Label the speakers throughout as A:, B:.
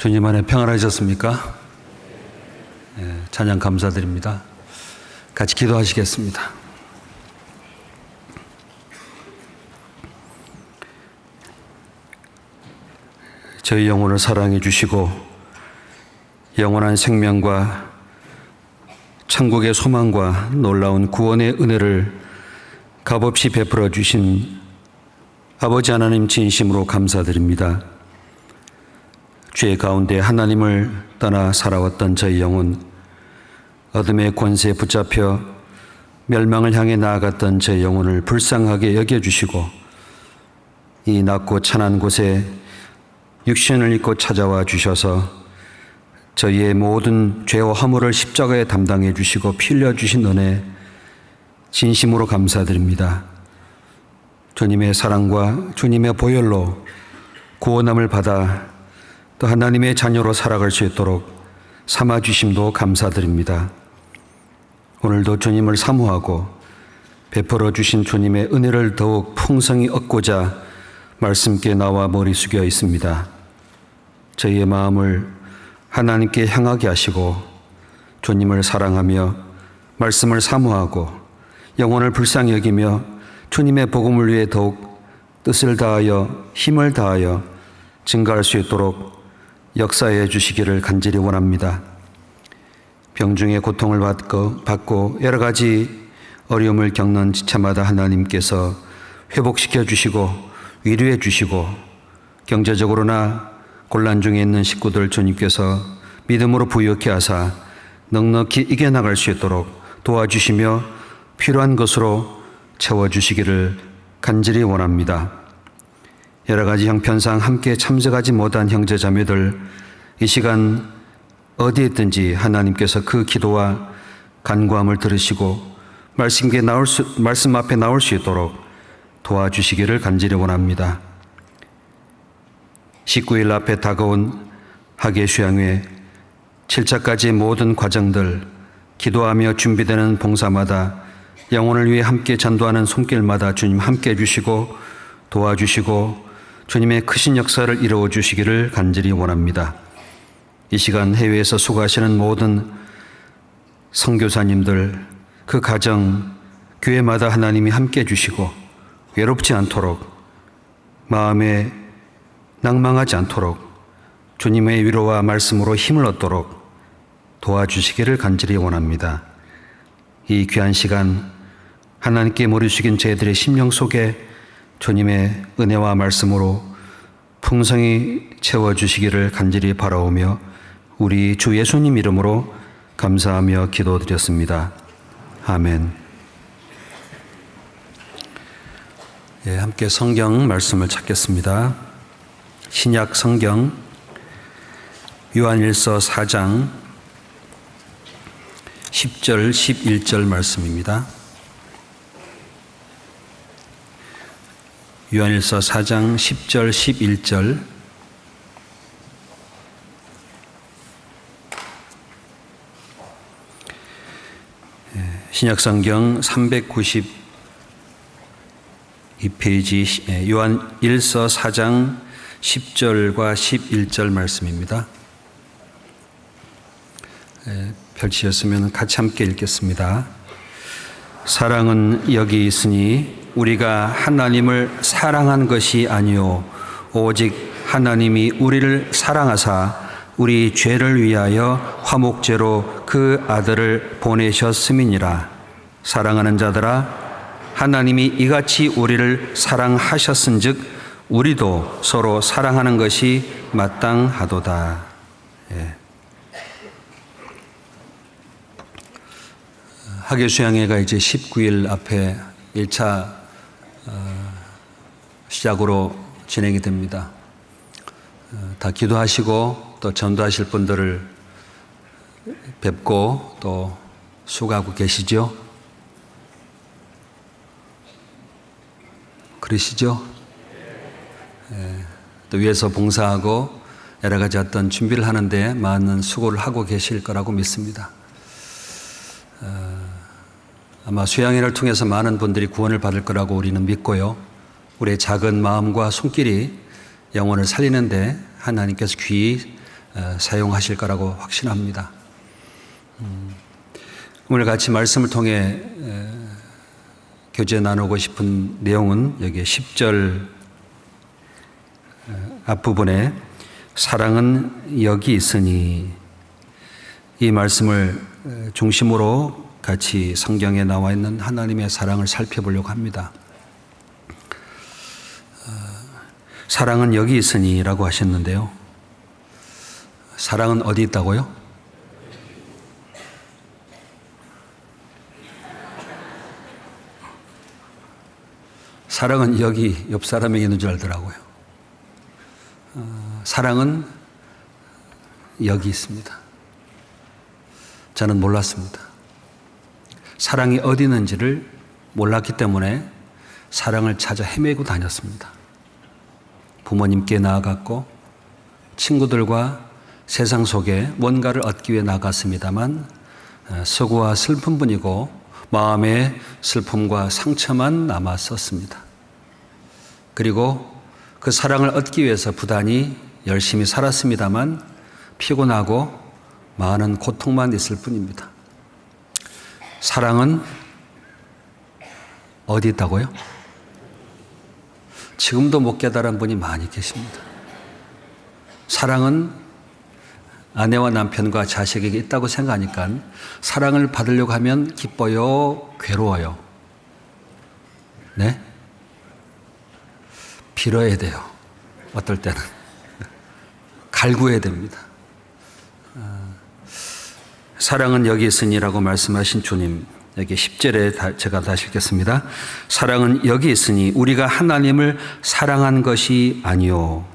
A: 주님 안에 평안하셨습니까? 찬양 감사드립니다. 같이 기도하시겠습니다. 저희 영혼을 사랑해 주시고 영원한 생명과 천국의 소망과 놀라운 구원의 은혜를 값없이 베풀어 주신 아버지 하나님 진심으로 감사드립니다. 죄 가운데 하나님을 떠나 살아왔던 저희 영혼, 어둠의 권세에 붙잡혀 멸망을 향해 나아갔던 저희 영혼을 불쌍하게 여겨주시고 이 낮고 찬한 곳에 육신을 입고 찾아와 주셔서 저희의 모든 죄와 허물을 십자가에 담당해 주시고 피 흘려 주신 은혜 진심으로 감사드립니다. 주님의 사랑과 주님의 보혈로 구원함을 받아 또 하나님의 자녀로 살아갈 수 있도록 삼아주심도 감사드립니다. 오늘도 주님을 사모하고 베풀어 주신 주님의 은혜를 더욱 풍성히 얻고자 말씀께 나와 머리 숙여 있습니다. 저희의 마음을 하나님께 향하게 하시고 주님을 사랑하며 말씀을 사모하고 영혼을 불쌍히 여기며 주님의 복음을 위해 더욱 뜻을 다하여 힘을 다하여 증가할 수 있도록 역사해 주시기를 간절히 원합니다. 병중의 고통을 받고 여러 가지 어려움을 겪는 지체마다 하나님께서 회복시켜 주시고 위로해 주시고 경제적으로나 곤란 중에 있는 식구들 주님께서 믿음으로 부유케 하사 넉넉히 이겨나갈 수 있도록 도와주시며 필요한 것으로 채워주시기를 간절히 원합니다. 여러 가지 형편상 함께 참석하지 못한 형제 자매들 이 시간 어디에 있든지 하나님께서 그 기도와 간구함을 들으시고 말씀 앞에 나올 수 있도록 도와주시기를 간절히 원합니다. 19일 앞에 다가온 학예 수양회 7차까지 모든 과정들 기도하며 준비되는 봉사마다 영혼을 위해 함께 전도하는 손길마다 주님 함께 해주시고 도와주시고 주님의 크신 역사를 이루어 주시기를 간절히 원합니다. 이 시간 해외에서 수고하시는 모든 선교사님들 그 가정 교회마다 하나님이 함께 해주시고 외롭지 않도록 마음에 낭망하지 않도록 주님의 위로와 말씀으로 힘을 얻도록 도와주시기를 간절히 원합니다. 이 귀한 시간 하나님께 머리 숙인 저희들의 심령 속에 주님의 은혜와 말씀으로 풍성히 채워주시기를 간절히 바라오며 우리 주 예수님 이름으로 감사하며 기도드렸습니다. 아멘. 함께 성경 말씀을 찾겠습니다. 신약 성경 요한일서 4장 10절 11절 말씀입니다. 요한일서 4장 10절 11절 신약성경 392페이지 요한일서 4장 10절과 11절 말씀입니다. 펼치셨으면 같이 함께 읽겠습니다. 사랑은 여기 있으니 우리가 하나님을 사랑한 것이 아니요 오직 하나님이 우리를 사랑하사 우리 죄를 위하여 화목제로 그 아들을 보내셨음이니라. 사랑하는 자들아 하나님이 이같이 우리를 사랑하셨은즉 우리도 서로 사랑하는 것이 마땅하도다. 학예 수양회가 이제 19일 앞에 1차 시작으로 진행이 됩니다. 다 기도하시고 또 전도하실 분들을 뵙고 또 수고하고 계시죠? 그러시죠? 또 위에서 봉사하고 여러 가지 어떤 준비를 하는데 많은 수고를 하고 계실 거라고 믿습니다. 아마 수양회를 통해서 많은 분들이 구원을 받을 거라고 우리는 믿고요. 우리의 작은 마음과 손길이 영혼을 살리는데 하나님께서 귀히 사용하실 거라고 확신합니다. 오늘 같이 말씀을 통해 교제 나누고 싶은 내용은 여기 10절 앞부분에 사랑은 여기 있으니, 이 말씀을 중심으로 같이 성경에 나와 있는 하나님의 사랑을 살펴보려고 합니다. 사랑은 여기 있으니 라고 하셨는데요. 사랑은 어디 있다고요? 사랑은 여기 옆 사람에게 있는 줄 알더라고요. 사랑은 여기 있습니다. 저는 몰랐습니다. 사랑이 어디 있는지를 몰랐기 때문에 사랑을 찾아 헤매고 다녔습니다. 부모님께 나아갔고 친구들과 세상 속에 뭔가를 얻기 위해 나갔습니다만 서구와 슬픈 분이고 마음의 슬픔과 상처만 남았었습니다. 그리고 그 사랑을 얻기 위해서 부단히 열심히 살았습니다만 피곤하고 많은 고통만 있을 뿐입니다. 사랑은 어디 있다고요? 지금도 못 깨달은 분이 많이 계십니다. 사랑은 아내와 남편과 자식에게 있다고 생각하니까 사랑을 받으려고 하면 기뻐요, 괴로워요? 네? 빌어야 돼요. 어떨 때는. 갈구해야 됩니다. 사랑은 여기 있으니라고 말씀하신 주님, 여기 10절에 제가 다시 읽겠습니다. 사랑은 여기 있으니 우리가 하나님을 사랑한 것이 아니요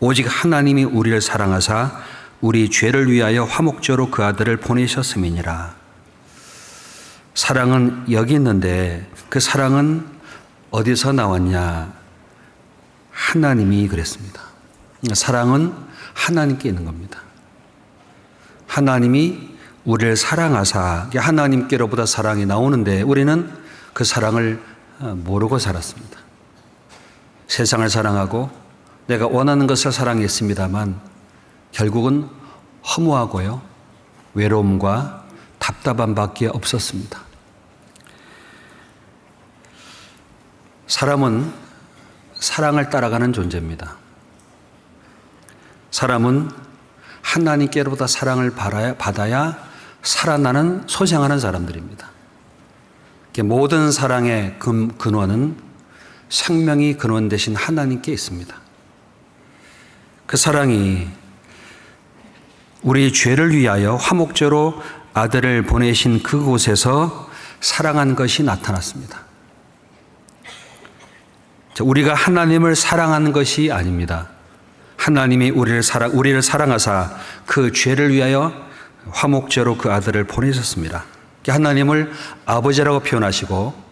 A: 오직 하나님이 우리를 사랑하사 우리 죄를 위하여 화목제로 그 아들을 보내셨음이니라. 사랑은 여기 있는데 그 사랑은 어디서 나왔냐? 하나님이 그랬습니다. 사랑은 하나님께 있는 겁니다. 하나님이 우리를 사랑하사, 하나님께로부터 사랑이 나오는데 우리는 그 사랑을 모르고 살았습니다. 세상을 사랑하고 내가 원하는 것을 사랑했습니다만 결국은 허무하고요, 외로움과 답답함밖에 없었습니다. 사람은 사랑을 따라가는 존재입니다. 사람은 하나님께로부터 사랑을 받아야 살아나는, 소생하는 사람들입니다. 모든 사랑의 근원은 생명이 근원 되신 하나님께 있습니다. 그 사랑이 우리 죄를 위하여 화목제로 아들을 보내신 그곳에서 사랑한 것이 나타났습니다. 우리가 하나님을 사랑하는 것이 아닙니다. 하나님이 우리를 사랑하사 그 죄를 위하여 화목제로 그 아들을 보내셨습니다. 하나님을 아버지라고 표현하시고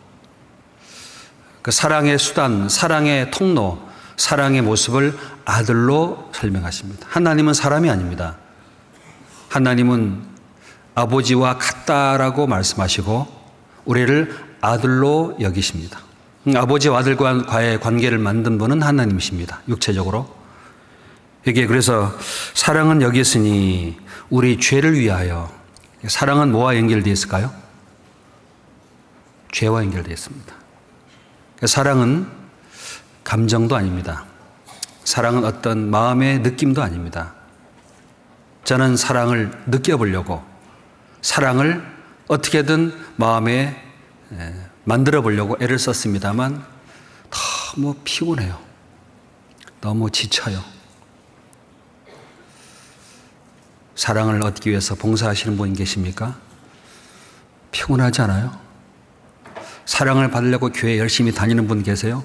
A: 그 사랑의 수단, 사랑의 통로, 사랑의 모습을 아들로 설명하십니다. 하나님은 사람이 아닙니다. 하나님은 아버지와 같다라고 말씀하시고 우리를 아들로 여기십니다. 아버지와 아들과의 관계를 만든 분은 하나님이십니다. 육체적으로. 여기에 그래서 사랑은 여기 있으니 우리 죄를 위하여, 사랑은 뭐와 연결되어 있을까요? 죄와 연결되어 있습니다. 사랑은 감정도 아닙니다. 사랑은 어떤 마음의 느낌도 아닙니다. 저는 사랑을 느껴보려고, 사랑을 어떻게든 마음에 만들어 보려고 애를 썼습니다만 너무 피곤해요. 너무 지쳐요. 사랑을 얻기 위해서 봉사하시는 분 계십니까? 피곤하지 않아요? 사랑을 받으려고 교회 열심히 다니는 분 계세요?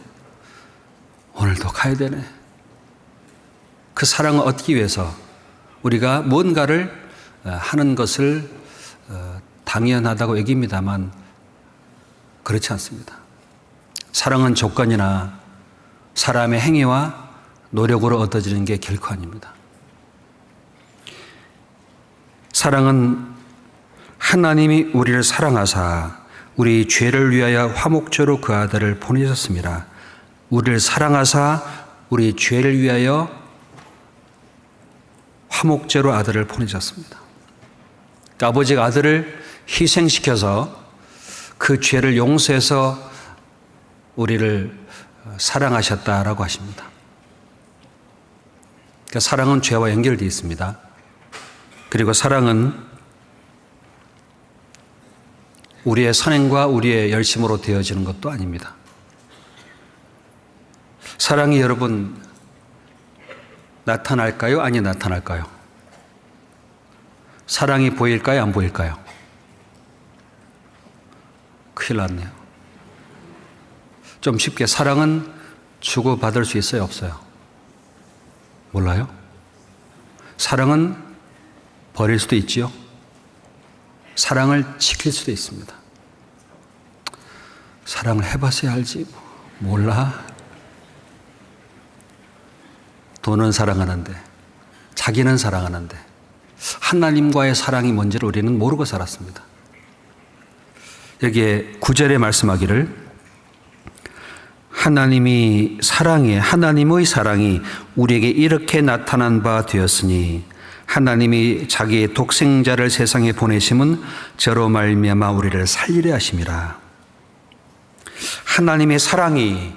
A: 오늘도 가야 되네. 그 사랑을 얻기 위해서 우리가 뭔가를 하는 것을 당연하다고 여깁니다만 그렇지 않습니다. 사랑은 조건이나 사람의 행위와 노력으로 얻어지는 게 결코 아닙니다. 사랑은 하나님이 우리를 사랑하사 우리 죄를 위하여 화목제로 그 아들을 보내셨습니다. 우리를 사랑하사 우리 죄를 위하여 화목제로 아들을 보내셨습니다. 그러니까 아버지가 아들을 희생시켜서 그 죄를 용서해서 우리를 사랑하셨다라고 하십니다. 그러니까 사랑은 죄와 연결되어 있습니다. 그리고 사랑은 우리의 선행과 우리의 열심으로 되어지는 것도 아닙니다. 사랑이 여러분 나타날까요? 아니 나타날까요? 사랑이 보일까요? 안 보일까요? 큰일 났네요. 좀 쉽게 사랑은 주고받을 수 있어요? 없어요? 몰라요? 사랑은 버릴 수도 있지요. 사랑을 지킬 수도 있습니다. 사랑을 해봤어야 알지. 몰라. 돈은 사랑하는데, 자기는 사랑하는데, 하나님과의 사랑이 뭔지를 우리는 모르고 살았습니다. 여기에 9절에 말씀하기를 하나님의 사랑이 우리에게 이렇게 나타난 바 되었으니 하나님이 자기의 독생자를 세상에 보내심은 저로 말미암아 우리를 살리려 하심이라. 하나님의 사랑이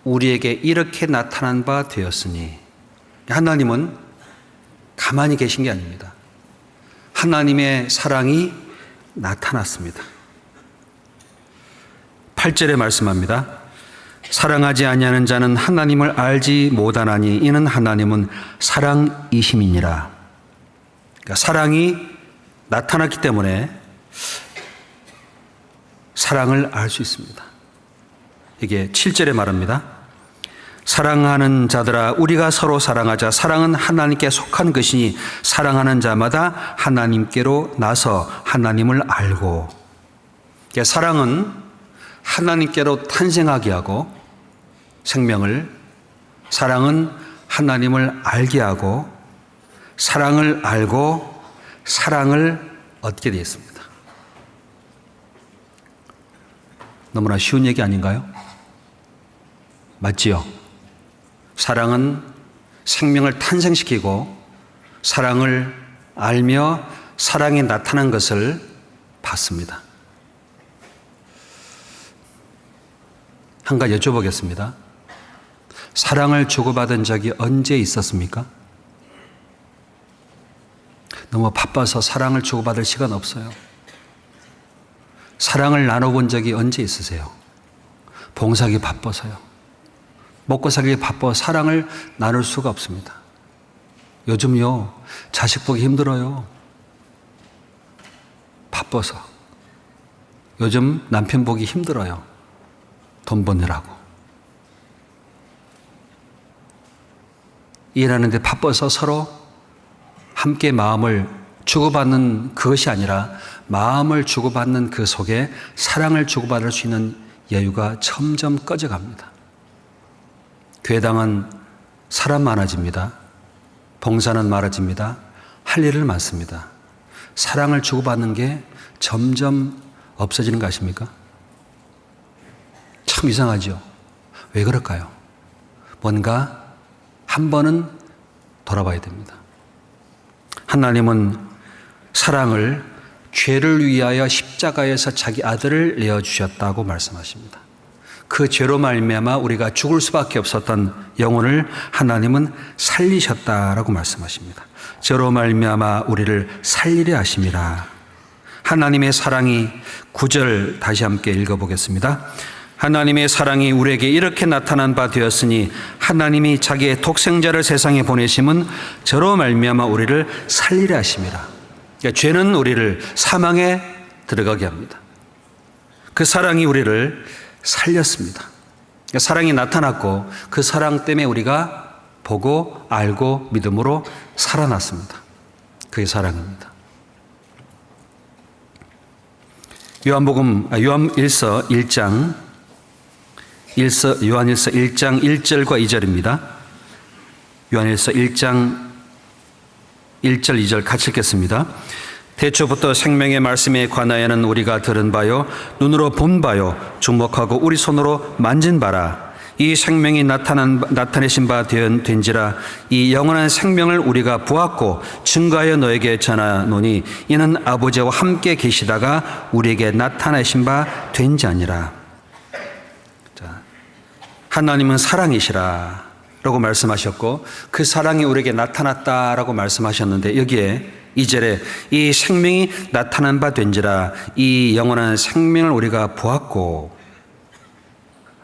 A: 우리에게 이렇게 나타난 바 되었으니, 하나님은 가만히 계신 게 아닙니다. 하나님의 사랑이 나타났습니다. 8절에 말씀합니다. 사랑하지 아니하는 자는 하나님을 알지 못하나니 이는 하나님은 사랑이심이니라. 그러니까 사랑이 나타났기 때문에 사랑을 알 수 있습니다. 이게 7절에 말합니다. 사랑하는 자들아 우리가 서로 사랑하자. 사랑은 하나님께 속한 것이니 사랑하는 자마다 하나님께로 나서 하나님을 알고. 그러니까 사랑은 하나님께로 탄생하게 하고 생명을, 사랑은 하나님을 알게 하고 사랑을 알고 사랑을 얻게 되어 있습니다. 너무나 쉬운 얘기 아닌가요? 맞지요? 사랑은 생명을 탄생시키고 사랑을 알며 사랑이 나타난 것을 봤습니다. 한 가지 여쭤보겠습니다. 사랑을 주고받은 적이 언제 있었습니까? 너무 바빠서 사랑을 주고받을 시간 없어요. 사랑을 나눠본 적이 언제 있으세요? 봉사하기 바빠서요. 먹고 살기 바빠 사랑을 나눌 수가 없습니다. 요즘요, 자식 보기 힘들어요. 바빠서. 요즘 남편 보기 힘들어요. 돈 버느라고. 일하는데 바빠서 서로 함께 마음을 주고받는 그것이 아니라 마음을 주고받는 그 속에 사랑을 주고받을 수 있는 여유가 점점 꺼져갑니다. 교회당은 사람 많아집니다. 봉사는 많아집니다. 할 일은 많습니다. 사랑을 주고받는 게 점점 없어지는 거 아십니까? 참 이상하죠. 왜 그럴까요? 뭔가 한 번은 돌아봐야 됩니다. 하나님은 사랑을 죄를 위하여 십자가에서 자기 아들을 내어주셨다고 말씀하십니다. 그 죄로 말미암아 우리가 죽을 수밖에 없었던 영혼을 하나님은 살리셨다라고 말씀하십니다. 저로 말미암아 우리를 살리려 하심이라. 하나님의 사랑이 9절 다시 함께 읽어보겠습니다. 하나님의 사랑이 우리에게 이렇게 나타난 바 되었으니 하나님이 자기의 독생자를 세상에 보내심은 저로 말미암아 우리를 살리려 하심이라. 그러니까 죄는 우리를 사망에 들어가게 합니다. 그 사랑이 우리를 살렸습니다. 그러니까 사랑이 나타났고 그 사랑 때문에 우리가 보고 알고 믿음으로 살아났습니다. 그게 사랑입니다. 요한일서 1장 1절과 2절입니다. 요한일서 1장 1절 2절 같이 읽겠습니다. 태초부터 생명의 말씀에 관하여는 우리가 들은 바요 눈으로 본 바요 주목하고 우리 손으로 만진 바라. 이 생명이 나타내신 바 된지라. 이 영원한 생명을 우리가 보았고 증거하여 너에게 전하노니 이는 아버지와 함께 계시다가 우리에게 나타내신 바 된지 아니라. 자, 하나님은 사랑이시라 라고 말씀하셨고 그 사랑이 우리에게 나타났다라고 말씀하셨는데, 여기에 2절에 이 생명이 나타난 바 된지라. 이 영원한 생명을 우리가 보았고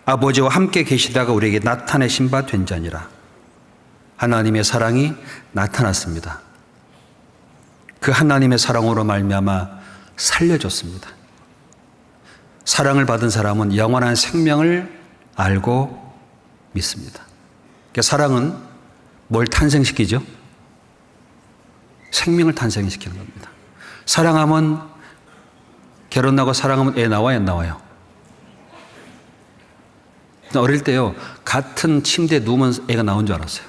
A: 아버지와 함께 계시다가 우리에게 나타내신 바 된 자니라. 하나님의 사랑이 나타났습니다. 그 하나님의 사랑으로 말미암아 살려줬습니다. 사랑을 받은 사람은 영원한 생명을 알고 믿습니다. 그러니까 사랑은 뭘 탄생시키죠? 생명을 탄생시키는 겁니다. 사랑하면, 결혼하고 사랑하면 애 나와요, 안 나와요? 어릴 때요, 같은 침대에 누우면 애가 나온 줄 알았어요.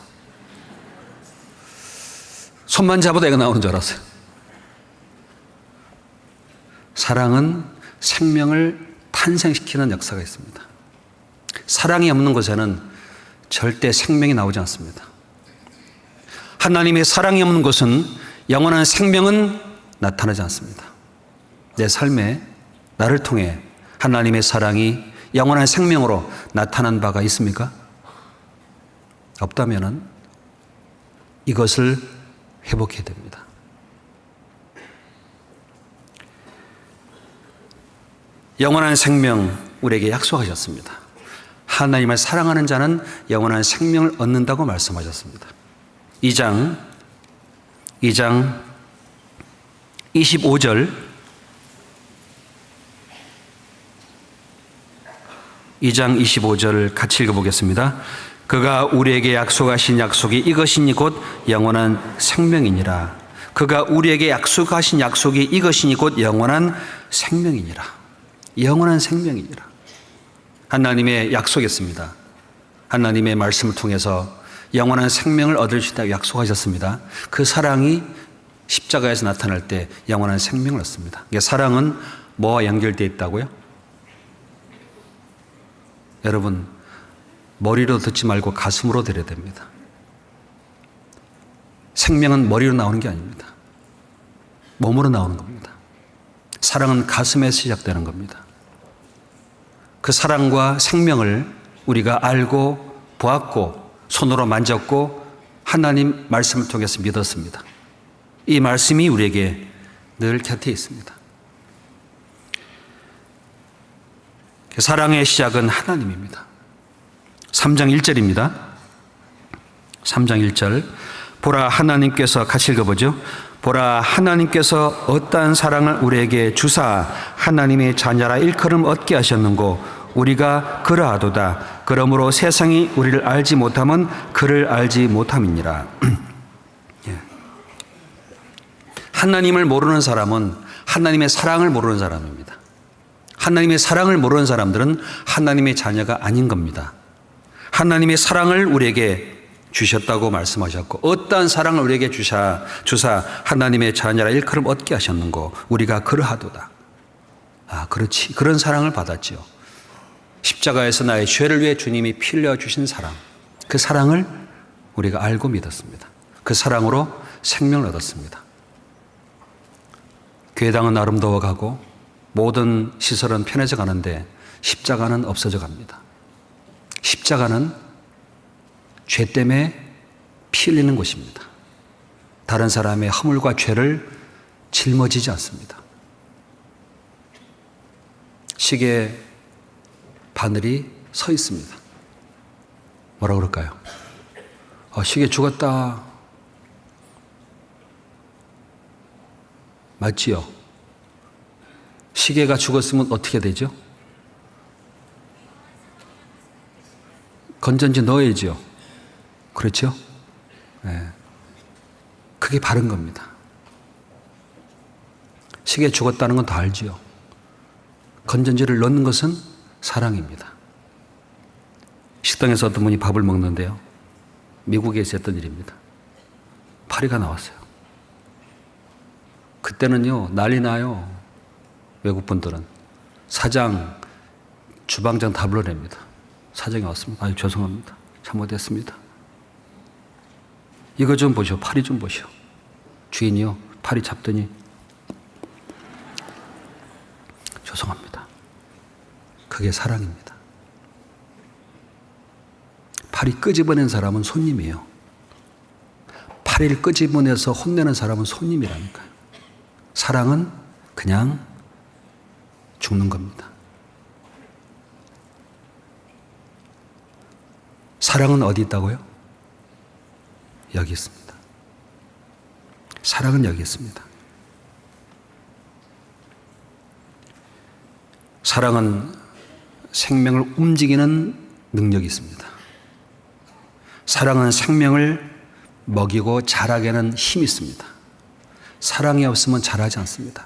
A: 손만 잡아도 애가 나오는 줄 알았어요. 사랑은 생명을 탄생시키는 역사가 있습니다. 사랑이 없는 곳에는 절대 생명이 나오지 않습니다. 하나님의 사랑이 없는 곳은 영원한 생명은 나타나지 않습니다. 내 삶에 나를 통해 하나님의 사랑이 영원한 생명으로 나타난 바가 있습니까? 없다면은 이것을 회복해야 됩니다. 영원한 생명 우리에게 약속하셨습니다. 하나님을 사랑하는 자는 영원한 생명을 얻는다고 말씀하셨습니다. 2장 25절 2장 25절 같이 읽어보겠습니다. 그가 우리에게 약속하신 약속이 이것이니 곧 영원한 생명이니라. 그가 우리에게 약속하신 약속이 이것이니 곧 영원한 생명이니라. 영원한 생명이니라. 하나님의 약속이었습니다. 하나님의 말씀을 통해서 영원한 생명을 얻을 수 있다고 약속하셨습니다. 그 사랑이 십자가에서 나타날 때 영원한 생명을 얻습니다. 사랑은 뭐와 연결되어 있다고요? 여러분, 머리로 듣지 말고 가슴으로 들어야 됩니다. 생명은 머리로 나오는 게 아닙니다. 몸으로 나오는 겁니다. 사랑은 가슴에서 시작되는 겁니다. 그 사랑과 생명을 우리가 알고 보았고 손으로 만졌고 하나님 말씀을 통해서 믿었습니다. 이 말씀이 우리에게 늘 곁에 있습니다. 사랑의 시작은 하나님입니다. 3장 1절입니다. 3장 1절. 보라, 하나님께서 같이 읽어보죠. 보라, 하나님께서 어떠한 사랑을 우리에게 주사 하나님의 자녀라 일컬음 얻게 하셨는고 우리가 그러하도다. 그러므로 세상이 우리를 알지 못하면 그를 알지 못함이니라. 하나님을 모르는 사람은 하나님의 사랑을 모르는 사람입니다. 하나님의 사랑을 모르는 사람들은 하나님의 자녀가 아닌 겁니다. 하나님의 사랑을 우리에게 주셨다고 말씀하셨고 어떠한 사랑을 우리에게 주사 하나님의 자녀라 일컬음 얻게 하셨는고 우리가 그러하도다. 아, 그렇지. 그런 사랑을 받았지요. 십자가에서 나의 죄를 위해 주님이 피 흘려 주신 사랑, 그 사랑을 우리가 알고 믿었습니다. 그 사랑으로 생명을 얻었습니다. 교회당은 아름다워 가고 모든 시설은 편해져 가는데 십자가는 없어져 갑니다. 십자가는 죄 때문에 피 흘리는 곳입니다. 다른 사람의 허물과 죄를 짊어지지 않습니다. 시계 바늘이 서 있습니다. 뭐라 그럴까요? 시계 죽었다. 맞지요? 시계가 죽었으면 어떻게 되죠? 건전지 넣어야죠. 그렇죠? 네. 그게 바른 겁니다. 시계 죽었다는 건 다 알지요. 건전지를 넣는 것은 사랑입니다. 식당에서 어떤 분이 밥을 먹는데요. 미국에서 했던 일입니다. 파리가 나왔어요. 그때는요, 난리 나요. 외국 분들은. 사장, 주방장 다 불러냅니다. 사정이 왔습니다. 아유, 죄송합니다. 잘못했습니다. 이거 좀 보시오. 파리 좀 보시오. 주인이요. 파리 잡더니 죄송합니다. 그게 사랑입니다. 파리 끄집어낸 사람은 손님이에요. 파리를 끄집어내서 혼내는 사람은 손님이라니까요. 사랑은 그냥 죽는 겁니다. 사랑은 어디 있다고요? 여기 있습니다. 사랑은 여기 있습니다. 사랑은 생명을 움직이는 능력이 있습니다. 사랑은 생명을 먹이고 자라게 하는 힘이 있습니다. 사랑이 없으면 자라지 않습니다.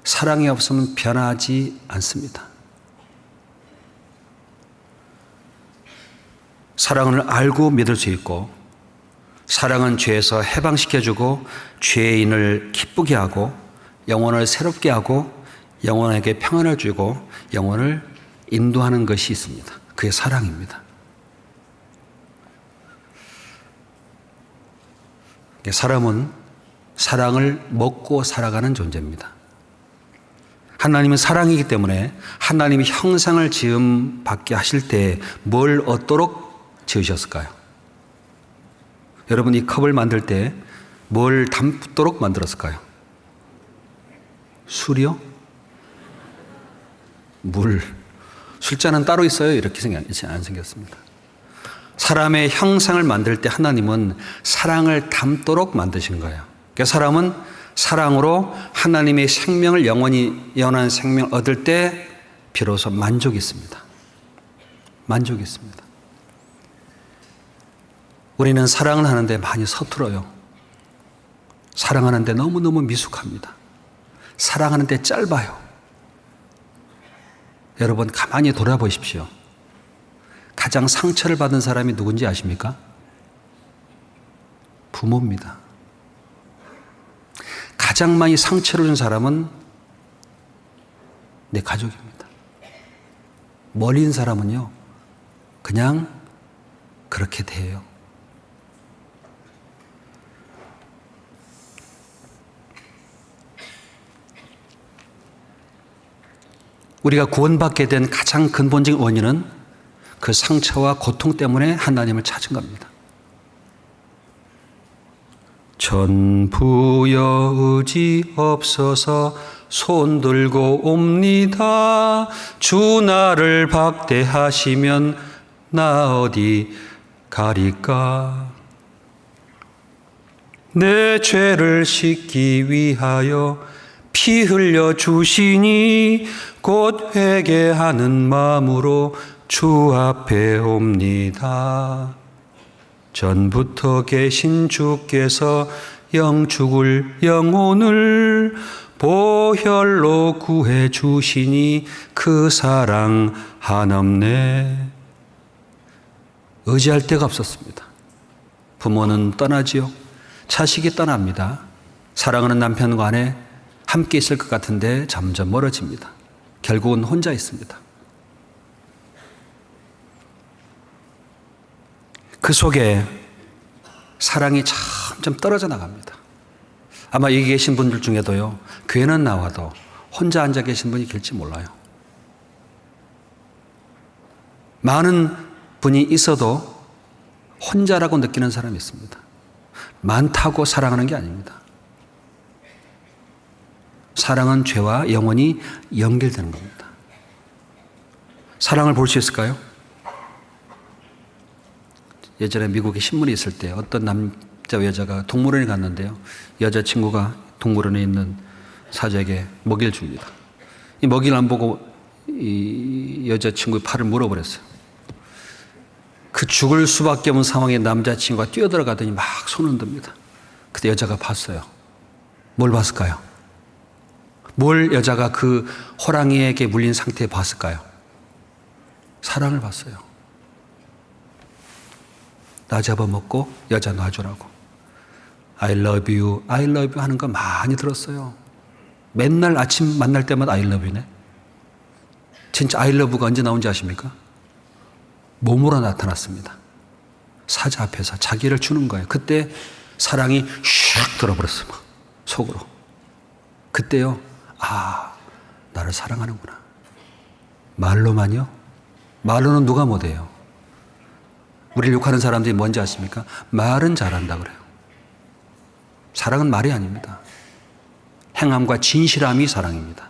A: 사랑이 없으면 변하지 않습니다. 사랑을 알고 믿을 수 있고, 사랑은 죄에서 해방시켜주고 죄인을 기쁘게 하고 영혼을 새롭게 하고 영혼에게 평안을 주고 영혼을 인도하는 것이 있습니다. 그게 사랑입니다. 사람은 사랑을 먹고 살아가는 존재입니다. 하나님은 사랑이기 때문에 하나님이 형상을 지음 받게 하실 때 뭘 얻도록 지으셨을까요? 여러분, 이 컵을 만들 때 뭘 담도록 만들었을까요? 술이요? 물. 술잔은 따로 있어요? 이렇게 안 생겼습니다. 사람의 형상을 만들 때 하나님은 사랑을 담도록 만드신 거예요. 그러니까 사람은 사랑으로 하나님의 생명을 영원히 영원한 생명을 얻을 때 비로소 만족이 있습니다. 만족이 있습니다. 우리는 사랑을 하는데 많이 서툴어요. 사랑하는데 너무너무 미숙합니다. 사랑하는데 짧아요. 여러분, 가만히 돌아보십시오. 가장 상처를 받은 사람이 누군지 아십니까? 부모입니다. 가장 많이 상처를 준 사람은 내 가족입니다. 멀리 있는 사람은요, 그냥 그렇게 돼요. 우리가 구원받게 된 가장 근본적인 원인은 그 상처와 고통 때문에 하나님을 찾은 겁니다. 전부여 의지 없어서 손들고 옵니다. 주 나를 박대하시면 나 어디 가리까. 내 죄를 씻기 위하여 피 흘려 주시니 곧 회개하는 마음으로 주 앞에 옵니다. 전부터 계신 주께서 영죽을 영혼을 보혈로 구해 주시니 그 사랑 한없네. 의지할 데가 없었습니다. 부모는 떠나지요. 자식이 떠납니다. 사랑하는 남편과 아내 함께 있을 것 같은데 점점 멀어집니다. 결국은 혼자 있습니다. 그 속에 사랑이 점점 떨어져 나갑니다. 아마 여기 계신 분들 중에도요, 교회는 나와도 혼자 앉아 계신 분이 계실지 몰라요. 많은 분이 있어도 혼자라고 느끼는 사람이 있습니다. 많다고 사랑하는 게 아닙니다. 사랑은 죄와 영원히 연결되는 겁니다. 사랑을 볼 수 있을까요? 예전에 미국에 신문이 있을 때 어떤 남자와 여자가 동물원에 갔는데요. 여자친구가 동물원에 있는 사자에게 먹이를 줍니다. 이 먹이를 안 보고 이 여자친구의 팔을 물어버렸어요. 그 죽을 수밖에 없는 상황에 남자친구가 뛰어들어가더니 막 손을 듭니다. 그때 여자가 봤어요. 뭘 봤을까요? 뭘 여자가 그 호랑이에게 물린 상태에 봤을까요? 사랑을 봤어요. 나 잡아먹고 여자 놔주라고. I love you, I love you 하는 거 많이 들었어요. 맨날 아침 만날 때마다 I love you네. 진짜 I love가 언제 나온지 아십니까? 몸으로 나타났습니다. 사자 앞에서 자기를 주는 거예요. 그때 사랑이 슉 들어버렸어요. 막 속으로. 그때요. 아, 나를 사랑하는구나. 말로만요? 말로는 누가 못해요. 우리를 욕하는 사람들이 뭔지 아십니까? 말은 잘한다 그래요. 사랑은 말이 아닙니다. 행함과 진실함이 사랑입니다.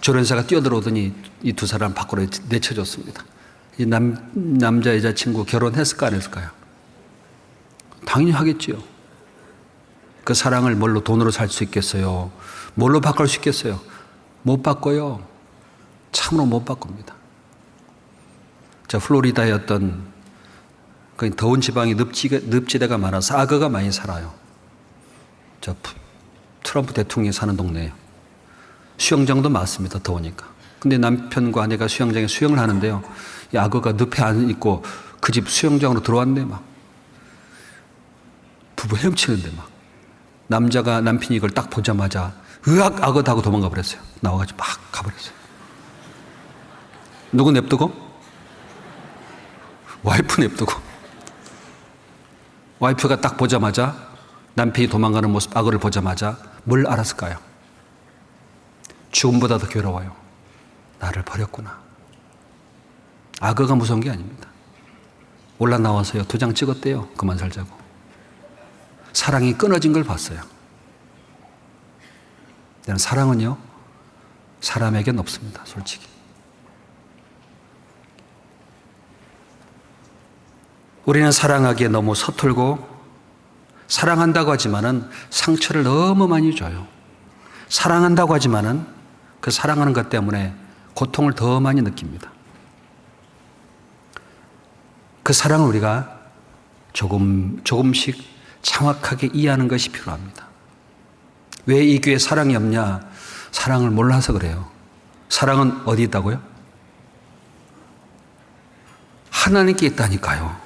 A: 조련사가 뛰어들어오더니 이 두 사람 밖으로 내쳐줬습니다. 이 남자 여자친구 결혼했을까 안 했을까요? 당연히 하겠지요. 그 사랑을 뭘로 돈으로 살 수 있겠어요? 뭘로 바꿀 수 있겠어요? 못 바꿔요. 참으로 못 바꿉니다. 저 플로리다의 어떤 그 더운 지방이 늪지대가 많아서 악어가 많이 살아요. 저 트럼프 대통령이 사는 동네예요. 수영장도 많습니다. 더우니까. 근데 남편과 아내가 수영장에 수영을 하는데요. 이 악어가 늪에 안 있고 그 집 수영장으로 들어왔네 막. 부부 헤엄치는데 막. 남편이 이걸 딱 보자마자 으악 악어 하고 도망가 버렸어요. 나와가지고 막 가버렸어요. 누구 냅두고? 와이프 냅두고. 와이프가 딱 보자마자 남편이 도망가는 모습 악어를 보자마자 뭘 알았을까요? 죽음보다 더 괴로워요. 나를 버렸구나. 악어가 무서운 게 아닙니다. 올라 나와서요. 2장 찍었대요. 그만 살자고. 사랑이 끊어진 걸 봤어요. 사랑은요. 사람에겐 없습니다. 솔직히. 우리는 사랑하기에 너무 서툴고 사랑한다고 하지만은 상처를 너무 많이 줘요. 사랑한다고 하지만은 그 사랑하는 것 때문에 고통을 더 많이 느낍니다. 그 사랑을 우리가 조금씩 정확하게 이해하는 것이 필요합니다. 왜 이 교회에 사랑이 없냐? 사랑을 몰라서 그래요. 사랑은 어디 있다고요? 하나님께 있다니까요.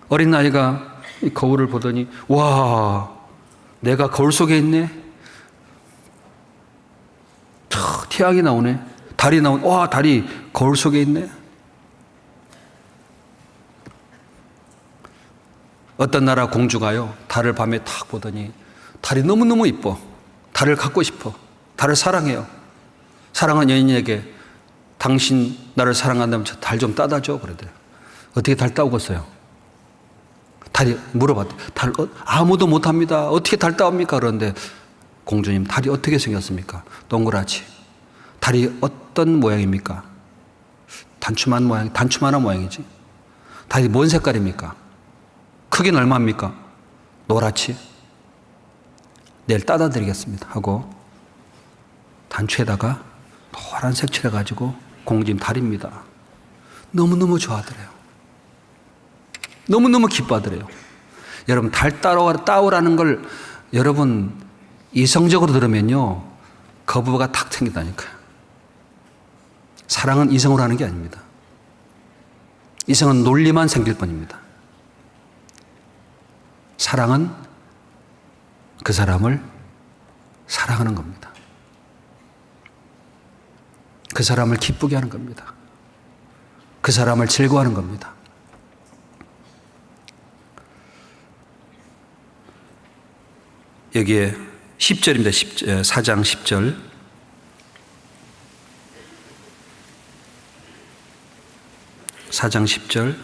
A: 어린아이가 이 거울을 보더니 와, 내가 거울 속에 있네. 태양이 나오네. 달이 나오네. 와, 달이 거울 속에 있네. 어떤 나라 공주가요, 달을 밤에 탁 보더니 달이 너무너무 이뻐. 달을 갖고 싶어. 달을 사랑해요. 사랑한 여인에게 당신 나를 사랑한다면 저 달 좀 따다 줘. 그러대요. 어떻게 달 따오겠어요? 달이 물어봤대. 달 아무도 못합니다. 어떻게 달 따옵니까? 그런데 공주님, 달이 어떻게 생겼습니까? 동그랗지. 달이 어떤 모양입니까? 단추만한 모양이지. 달이 뭔 색깔입니까? 크기는 얼마입니까? 노랗지. 내일 따다 드리겠습니다 하고 단추에다가 노란색 칠해가지고 공주님 달입니다. 너무너무 좋아하더래요. 너무너무 기뻐하더래요. 여러분, 달 따오라는 걸 여러분 이성적으로 들으면요, 거부가 탁 생긴다니까요. 사랑은 이성으로 하는 게 아닙니다. 이성은 논리만 생길 뿐입니다. 사랑은 그 사람을 사랑하는 겁니다. 그 사람을 기쁘게 하는 겁니다. 그 사람을 즐거워하는 겁니다. 여기에 10절입니다. 4장 10절.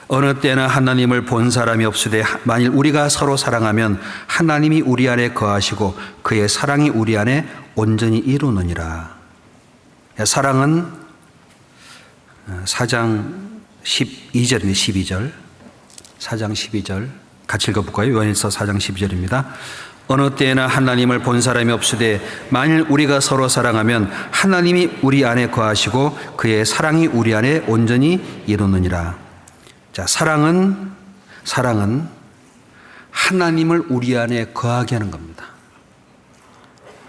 A: 어느 때나 하나님을 본 사람이 없으되 만일 우리가 서로 사랑하면 하나님이 우리 안에 거하시고 그의 사랑이 우리 안에 온전히 이루느니라. 사랑은 4장 12절입니다. 12절. 4장 12절 같이 읽어볼까요? 요한일서 4장 12절입니다. 어느 때나 하나님을 본 사람이 없으되 만일 우리가 서로 사랑하면 하나님이 우리 안에 거하시고 그의 사랑이 우리 안에 온전히 이루느니라. 자, 사랑은 하나님을 우리 안에 거하게 하는 겁니다.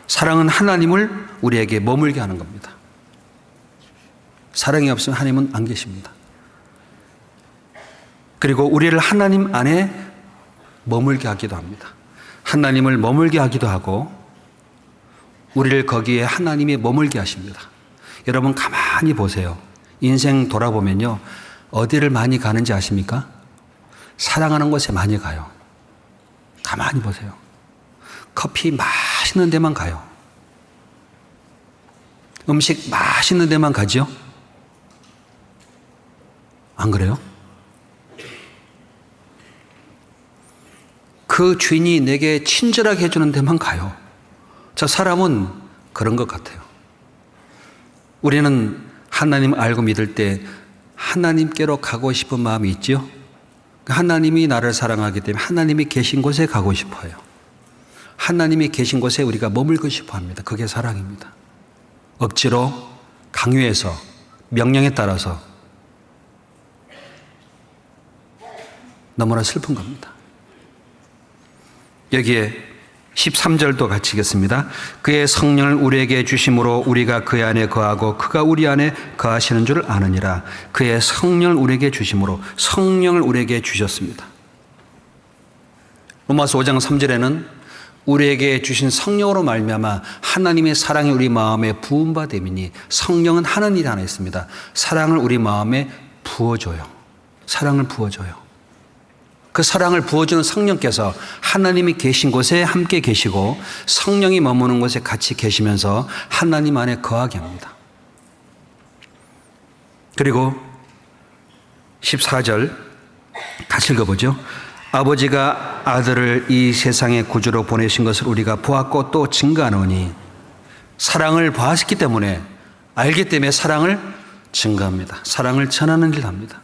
A: 사랑은 하나님을 우리에게 머물게 하는 겁니다. 사랑이 없으면 하나님은 안 계십니다. 그리고 우리를 하나님 안에 머물게 하기도 합니다. 하나님을 머물게 하기도 하고 우리를 거기에 하나님이 머물게 하십니다. 여러분 가만히 보세요. 인생 돌아보면요. 어디를 많이 가는지 아십니까? 사랑하는 곳에 많이 가요. 가만히 보세요. 커피 맛있는 데만 가요. 음식 맛있는 데만 가죠? 안 그래요? 그 주인이 내게 친절하게 해주는 데만 가요. 저 사람은 그런 것 같아요. 우리는 하나님 알고 믿을 때 하나님께로 가고 싶은 마음이 있죠? 하나님이 나를 사랑하기 때문에 하나님이 계신 곳에 가고 싶어요. 하나님이 계신 곳에 우리가 머물고 싶어 합니다. 그게 사랑입니다. 억지로 강요해서 명령에 따라서 너무나 슬픈 겁니다. 여기에 13절도 같이 읽겠습니다. 그의 성령을 우리에게 주심으로 우리가 그 안에 거하고 그가 우리 안에 거하시는 줄 아느니라. 그의 성령을 우리에게 주심으로 성령을 우리에게 주셨습니다. 로마서 5장 3절에는 우리에게 주신 성령으로 말미암아 하나님의 사랑이 우리 마음에 부음바 됨이니 성령은 하는 일이 하나 있습니다. 사랑을 우리 마음에 부어줘요. 사랑을 부어줘요. 그 사랑을 부어주는 성령께서 하나님이 계신 곳에 함께 계시고 성령이 머무는 곳에 같이 계시면서 하나님 안에 거하게 합니다. 그리고 14절 같이 읽어보죠. 아버지가 아들을 이 세상의 구주로 보내신 것을 우리가 보았고 또 증거하노니 사랑을 보았기 때문에 알기 때문에 사랑을 증거합니다. 사랑을 전하는 일을 합니다.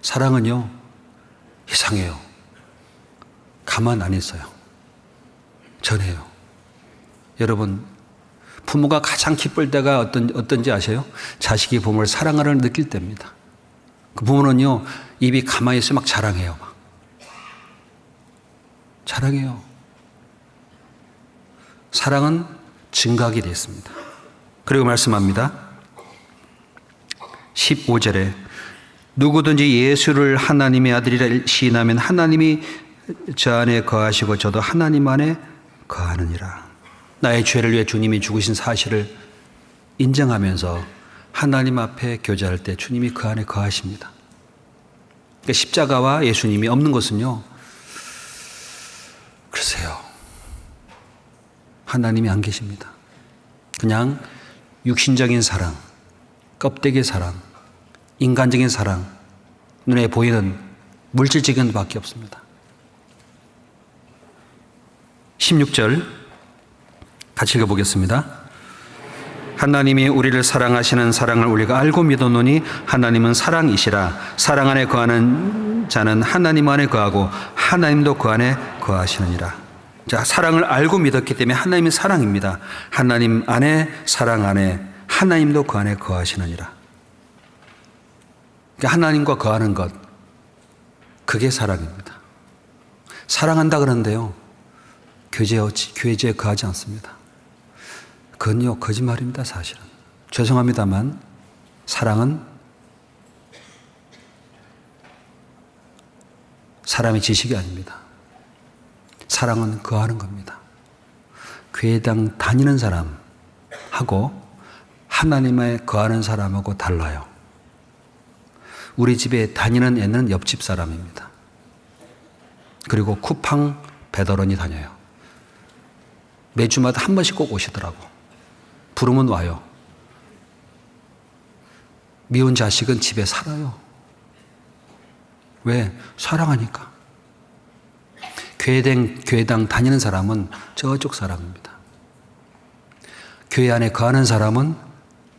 A: 사랑은요, 이상해요. 가만 안 있어요. 전해요. 여러분, 부모가 가장 기쁠 때가 어떤지 아세요? 자식이 부모를 사랑하는 느낄 때입니다. 그 부모는요, 입이 가만히 있으면 막 자랑해요. 막. 자랑해요. 사랑은 증가하게 되어 있습니다. 그리고 말씀합니다. 15절에 누구든지 예수를 하나님의 아들이라 시인하면 하나님이 저 안에 거하시고 저도 하나님 안에 거하느니라. 나의 죄를 위해 주님이 죽으신 사실을 인정하면서 하나님 앞에 교제할 때 주님이 그 안에 거하십니다. 그러니까 십자가와 예수님이 없는 것은요, 글쎄요, 하나님이 안 계십니다. 그냥 육신적인 사랑, 껍데기 사랑, 인간적인 사랑, 눈에 보이는 물질적인 밖에 없습니다. 16절 같이 읽어보겠습니다. 하나님이 우리를 사랑하시는 사랑을 우리가 알고 믿었노니 하나님은 사랑이시라. 사랑 안에 거하는 자는 하나님 안에 거하고 하나님도 그 안에 거하시느니라. 자, 사랑을 알고 믿었기 때문에 하나님이 사랑입니다. 하나님 안에, 사랑 안에, 하나님도 그 안에 거하시느니라. 하나님과 거하는 것, 그게 사랑입니다. 사랑한다 그러는데요, 교제에 거하지 않습니다. 그건요, 거짓말입니다, 사실은. 죄송합니다만, 사랑은 사람의 지식이 아닙니다. 사랑은 거하는 겁니다. 교회당 다니는 사람하고 하나님에 거하는 사람하고 달라요. 우리 집에 다니는 애는 옆집 사람입니다. 그리고 쿠팡 배달원이 다녀요. 매주마다 한 번씩 꼭 오시더라고. 부르면 와요. 미운 자식은 집에 살아요. 왜? 사랑하니까. 교회당 다니는 사람은 저쪽 사람입니다. 교회 안에 거하는 사람은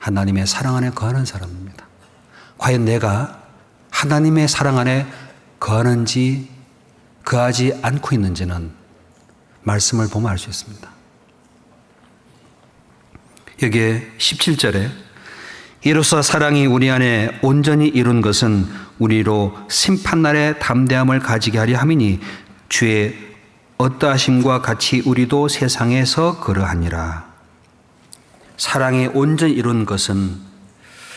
A: 하나님의 사랑 안에 거하는 사람입니다. 과연 내가 하나님의 사랑 안에 거하는지 거하지 않고 있는지는 말씀을 보면 알 수 있습니다. 여기에 17절에 이로써 사랑이 우리 안에 온전히 이룬 것은 우리로 심판날의 담대함을 가지게 하려 함이니 주의 어떠하심과 같이 우리도 세상에서 그러하니라. 사랑이 온전히 이룬 것은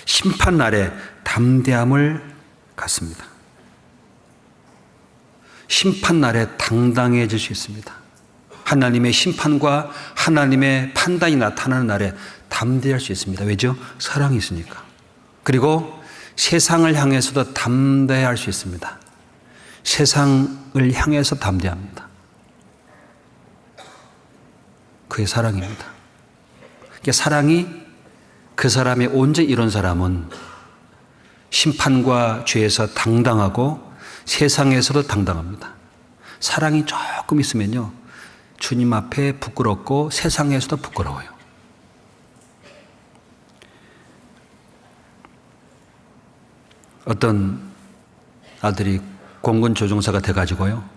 A: 심판날의 담대함을 갖습니다. 심판날에 당당해질 수 있습니다. 하나님의 심판과 하나님의 판단이 나타나는 날에 담대할 수 있습니다. 왜죠? 사랑이 있으니까. 그리고 세상을 향해서도 담대할 수 있습니다. 세상을 향해서 담대합니다. 그게 사랑입니다. 그러니까 사랑이 그 사람이 온전히 이룬 사람은 심판과 죄에서 당당하고 세상에서도 당당합니다. 사랑이 조금 있으면요, 주님 앞에 부끄럽고 세상에서도 부끄러워요. 어떤 아들이 공군 조종사가 돼가지고요,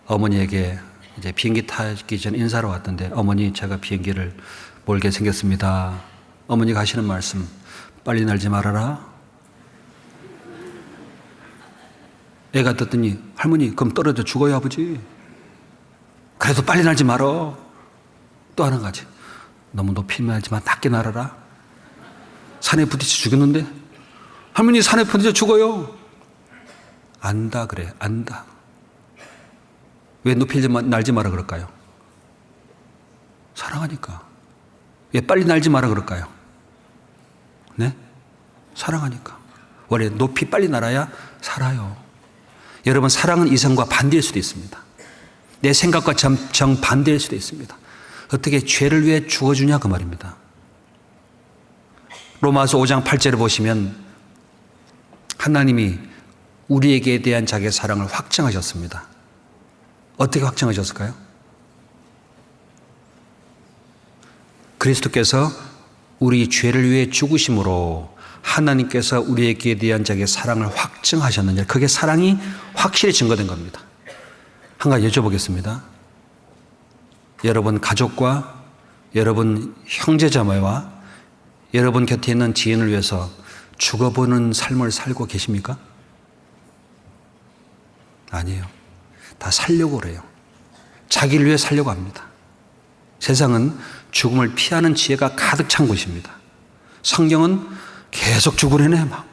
A: 어머니에게 이제 비행기 타기 전에 인사로 왔던데, 어머니, 제가 비행기를 몰게 생겼습니다. 어머니가 하시는 말씀, 빨리 날지 말아라. 애가 듣더니, 할머니, 그럼 떨어져 죽어요, 아버지. 그래도 빨리 날지 말어. 또 하나 가지, 너무 높이 날지만 낮게 날아라. 산에 부딪혀 죽였는데, 할머니, 산에 부딪혀 죽어요. 안다 그래, 안다. 왜 높이 날지 마라 그럴까요? 사랑하니까. 왜 빨리 날지 마라 그럴까요? 네? 사랑하니까. 원래 높이 빨리 날아야 살아요. 여러분, 사랑은 이성과 반대일 수도 있습니다. 내 생각과 정반대일 수도 있습니다. 어떻게 죄를 위해 죽어주냐 그 말입니다. 로마서 5장 8절을 보시면 하나님이 우리에게 대한 자기의 사랑을 확증하셨습니다. 어떻게 확증하셨을까요? 그리스도께서 우리 죄를 위해 죽으심으로 하나님께서 우리에게 대한 자기의 사랑을 확증하셨느냐, 그게 사랑이 확실히 증거된 겁니다. 한 가지 여쭤보겠습니다. 여러분 가족과 여러분 형제자매와 여러분 곁에 있는 지인을 위해서 죽어보는 삶을 살고 계십니까? 아니에요. 다 살려고 그래요. 자기를 위해 살려고 합니다. 세상은 죽음을 피하는 지혜가 가득 찬 곳입니다. 성경은 계속 죽으려네 막.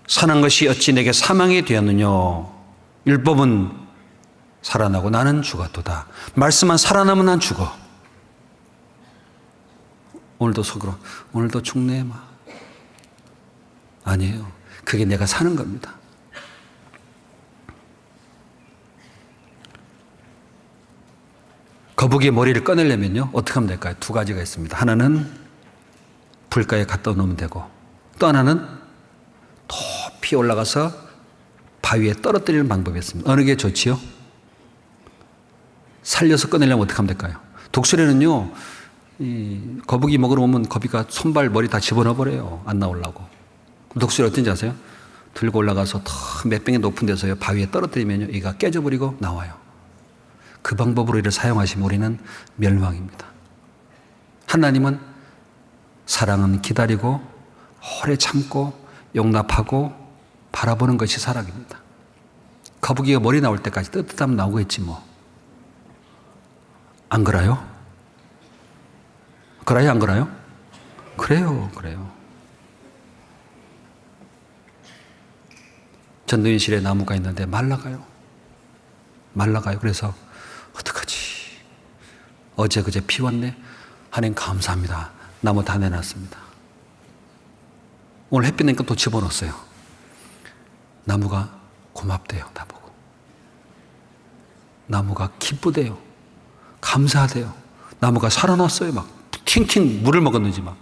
A: 선한 것이 어찌 내게 사망이 되었느냐. 율법은 살아나고 나는 죽었도다. 말씀만 살아나면 난 죽어. 오늘도 속으로 오늘도 죽네 막. 아니에요. 그게 내가 사는 겁니다. 거북이의 머리를 꺼내려면요, 어떻게 하면 될까요? 두 가지가 있습니다. 하나는 불가에 갖다 놓으면 되고, 또 하나는 높이 올라가서 바위에 떨어뜨리는 방법이 있습니다. 어느 게 좋지요? 살려서 꺼내려면 어떻게 하면 될까요? 독수리는요, 이 거북이 먹으러 오면 거북이가 손발 머리 다 집어넣어버려요. 안 나오려고. 독수리 어떤지 아세요? 들고 올라가서 더 몇 평이 높은 데서요, 바위에 떨어뜨리면요, 이가 깨져버리고 나와요. 그 방법으로 이를 사용하시면 우리는 멸망입니다. 하나님은 사랑은 기다리고 오래 참고 용납하고 바라보는 것이 사랑입니다. 거북이가 머리 나올 때까지 뜨뜻하면 나오겠지 뭐. 안 그래요? 그래요, 안 그래요? 그래요, 그래요. 전도인실에 나무가 있는데 말라가요. 말라가요. 그래서 어떡하지? 어제 그제 피 왔네? 하나님 감사합니다. 나무 다 내놨습니다. 오늘 햇빛 내니까 또 집어넣었어요. 나무가 고맙대요. 다 보고. 나무가 기쁘대요. 감사하대요. 나무가 살아났어요. 막 팅팅 물을 먹었는지 막.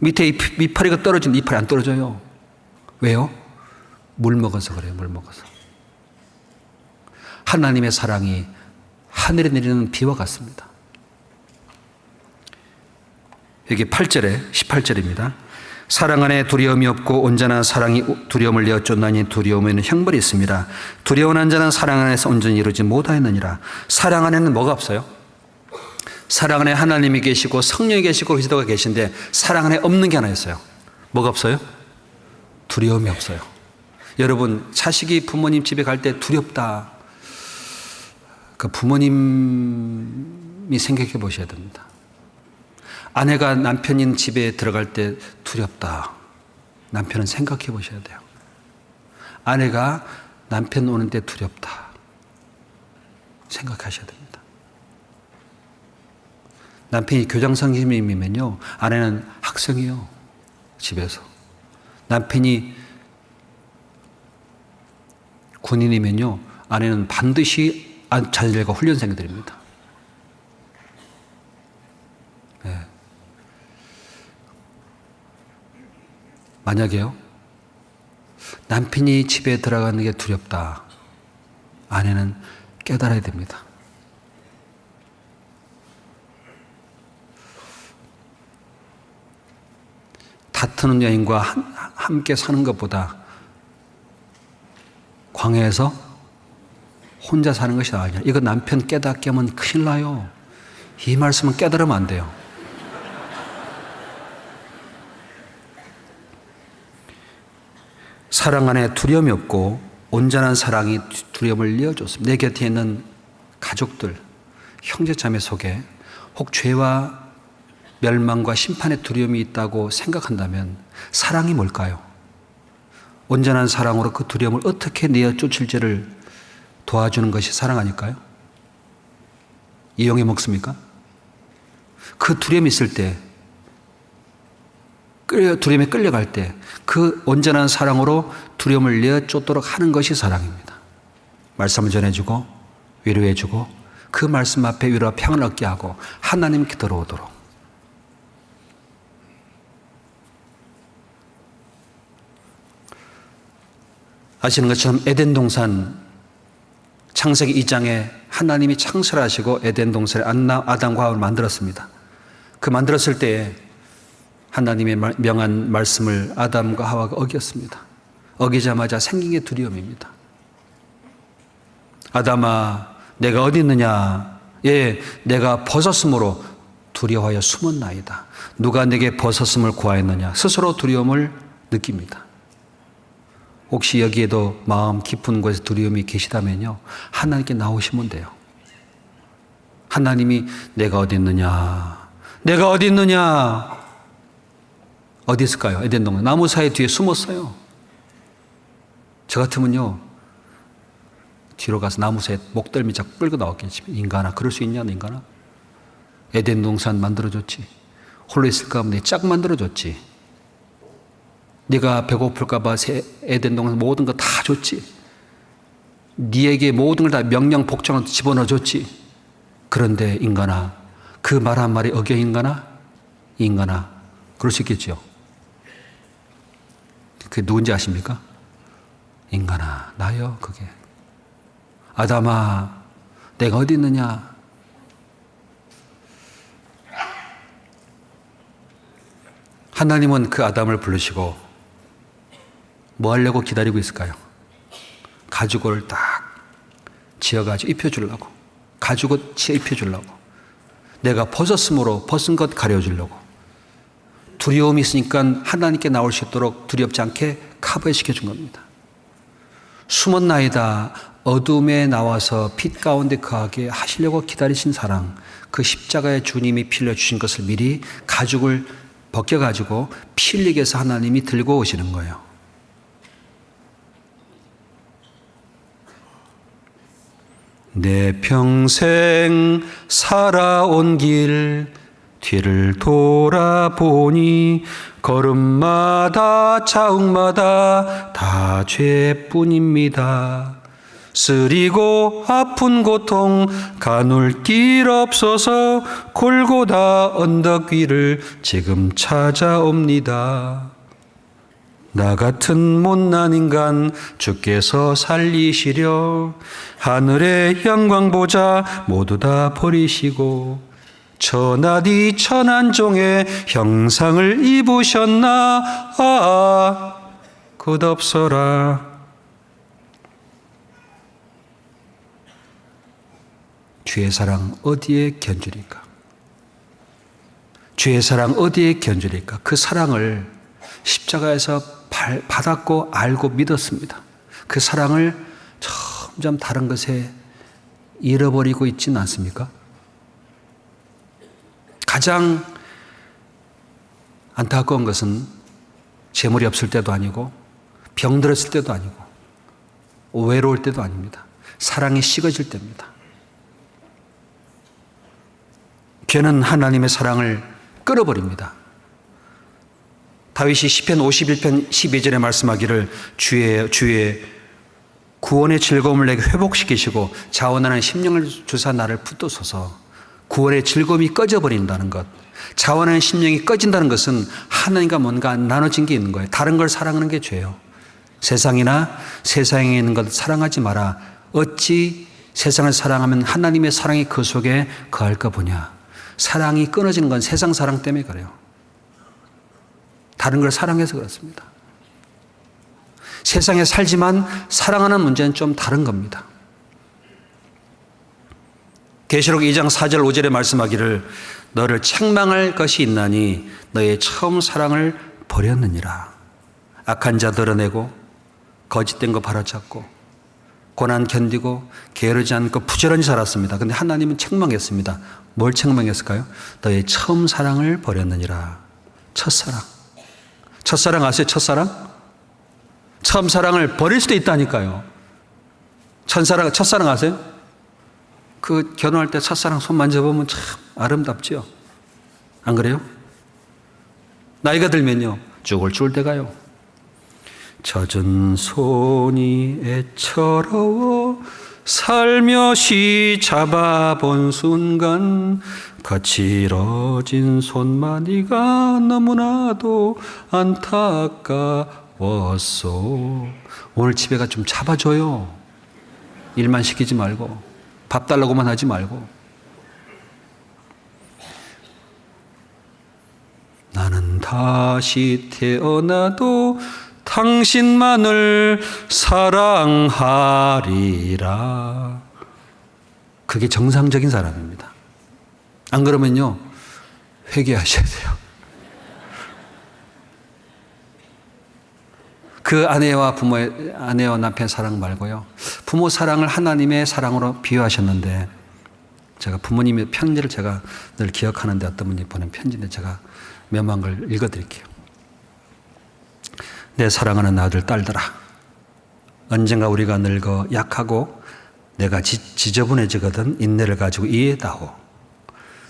A: 밑에 이파리가 떨어진 이파리 안 떨어져요. 왜요? 물 먹어서 그래요. 물 먹어서. 하나님의 사랑이 하늘에 내리는 비와 같습니다. 여기 8절에 18절입니다. 사랑 안에 두려움이 없고 온전한 사랑이 두려움을 내어 쫓나니 두려움에는 형벌이 있습니다. 두려워하는 자는 사랑 안에서 온전히 이루지 못하였느니라. 사랑 안에는 뭐가 없어요? 사랑 안에 하나님이 계시고 성령이 계시고 그리스도가 계신데 사랑 안에 없는 게 하나 있어요. 뭐가 없어요? 두려움이 없어요. 여러분, 자식이 부모님 집에 갈 때 두렵다. 그 부모님이 생각해 보셔야 됩니다. 아내가 남편인 집에 들어갈 때 두렵다. 남편은 생각해 보셔야 돼요. 아내가 남편 오는데 두렵다. 생각하셔야 됩니다. 남편이 교장 선생님이면요, 아내는 학생이요, 집에서. 남편이 군인이면요, 아내는 반드시 자녀들과 훈련생들입니다. 네. 만약에요, 남편이 집에 들어가는 게 두렵다, 아내는 깨달아야 됩니다. 다투는 여인과 함께 사는 것보다 광야에서 혼자 사는 것이 나아요. 이거 남편 깨닫게 하면 큰일 나요. 이 말씀은 깨달으면 안 돼요. 사랑 안에 두려움이 없고 온전한 사랑이 두려움을 이어줬습니다. 내 곁에 있는 가족들, 형제자매 속에 혹 죄와 멸망과 심판의 두려움이 있다고 생각한다면 사랑이 뭘까요? 온전한 사랑으로 그 두려움을 어떻게 내어 쫓을지를 도와주는 것이 사랑 아닐까요? 이용해 먹습니까? 그 두려움이 있을 때, 두려움에 끌려갈 때 그 온전한 사랑으로 두려움을 내어 쫓도록 하는 것이 사랑입니다. 말씀을 전해주고 위로해주고 그 말씀 앞에 위로와 평안을 얻게 하고 하나님께 들어오도록. 아시는 것처럼 에덴 동산 창세기 2장에 하나님이 창설하시고 에덴 동산에 아담과 하와를 만들었습니다. 그 만들었을 때에 하나님의 명한 말씀을 아담과 하와가 어겼습니다. 어기자마자 생긴 게 두려움입니다. 아담아, 내가 어디 있느냐? 예, 내가 벗었으므로 두려워하여 숨었나이다. 누가 내게 벗었음을 구하였느냐? 스스로 두려움을 느낍니다. 혹시 여기에도 마음 깊은 곳에 두려움이 계시다면요, 하나님께 나오시면 돼요. 하나님이 내가 어디 있느냐? 내가 어디 있느냐? 어디 있을까요? 에덴 동산 나무 사이 뒤에 숨었어요. 저 같으면요, 뒤로 가서 나무 사이에 목덜미 잡고 끌고 나왔겠지만, 인간아, 그럴 수 있냐, 인간아? 에덴 동산 만들어줬지. 홀로 있을까 하면 내 짝 만들어줬지. 네가 배고플까 봐 에덴 동산 모든 거 다 줬지. 네에게 모든 걸 다 명령 복종을 집어넣어 줬지. 그런데 인간아, 그 말 한 마리 어겨 인간아? 인간아, 그럴 수 있겠죠. 그게 누군지 아십니까? 인간아, 나요, 그게. 아담아, 내가 어디 있느냐? 하나님은 그 아담을 부르시고 뭐 하려고 기다리고 있을까요? 가죽을 딱 지어가지고 입혀주려고. 가죽을 지어 입혀주려고. 내가 벗었으므로 벗은 것 가려주려고. 두려움이 있으니까 하나님께 나올 수 있도록 두렵지 않게 커버시켜 준 겁니다. 숨었나이다. 어둠에 나와서 빛 가운데 거하게 하시려고 기다리신 사랑, 그 십자가의 주님이 피 흘려 주신 것을 미리 가죽을 벗겨가지고 피 흘리게 해서 하나님이 들고 오시는 거예요. 내 평생 살아온 길 뒤를 돌아보니 걸음마다 자욱마다 다 죄뿐입니다. 쓰리고 아픈 고통 가눌 길 없어서 골고다 언덕 위를 지금 찾아옵니다. 나 같은 못난 인간 주께서 살리시려 하늘의 영광 보자 모두 다 버리시고 천하디 천한 종의 형상을 입으셨나 끝없어라. 주의 사랑 어디에 견주리까? 주의 사랑 어디에 견주리까? 그 사랑을 십자가에서 받았고 알고 믿었습니다. 그 사랑을 점점 다른 것에 잃어버리고 있지는 않습니까? 가장 안타까운 것은 재물이 없을 때도 아니고 병들었을 때도 아니고 외로울 때도 아닙니다. 사랑이 식어질 때입니다. 죄는 하나님의 사랑을 끊어버립니다. 다윗이 시편 51편 12절에 말씀하기를 주의 구원의 즐거움을 내게 회복시키시고 자원하는 심령을 주사 나를 붙드소서. 구원의 즐거움이 꺼져버린다는 것, 자원하는 심령이 꺼진다는 것은 하나님과 뭔가 나눠진 게 있는 거예요. 다른 걸 사랑하는 게 죄예요. 세상이나 세상에 있는 것 사랑하지 마라. 어찌 세상을 사랑하면 하나님의 사랑이 그 속에 거할까 보냐. 사랑이 끊어지는 건 세상 사랑 때문에 그래요. 다른 걸 사랑해서 그렇습니다. 세상에 살지만 사랑하는 문제는 좀 다른 겁니다. 계시록 2장 4절 5절에 말씀하기를 너를 책망할 것이 있나니 너의 처음 사랑을 버렸느니라. 악한 자 드러내고 거짓된 거 바로잡고 고난 견디고 게으르지 않고 부지런히 살았습니다. 그런데 하나님은 책망했습니다. 뭘 책망했을까요? 너의 처음 사랑을 버렸느니라. 첫사랑. 첫사랑 아세요? 첫사랑? 처음 사랑을 버릴 수도 있다니까요. 첫사랑 아세요? 그 결혼할 때 첫사랑 손 만져보면 참 아름답죠. 안 그래요? 나이가 들면요 죽을 때가요. 젖은 손이 애처로워 살며시 잡아본 순간 거칠어진 손마디가 너무나도 안타까웠소. 오늘 집에 가 좀 잡아줘요. 일만 시키지 말고 밥 달라고만 하지 말고. 나는 다시 태어나도 당신만을 사랑하리라. 그게 정상적인 사람입니다. 안 그러면요 회개하셔야 돼요. 그 아내와 남편 사랑 말고요, 부모 사랑을 하나님의 사랑으로 비유하셨는데, 제가 부모님의 편지를 제가 늘 기억하는데 어떤 분이 보낸 편지인데 제가 몇만 걸 읽어드릴게요. 내 사랑하는 아들 딸들아, 언젠가 우리가 늙어 약하고 내가 지저분해지거든 인내를 가지고 이해다오.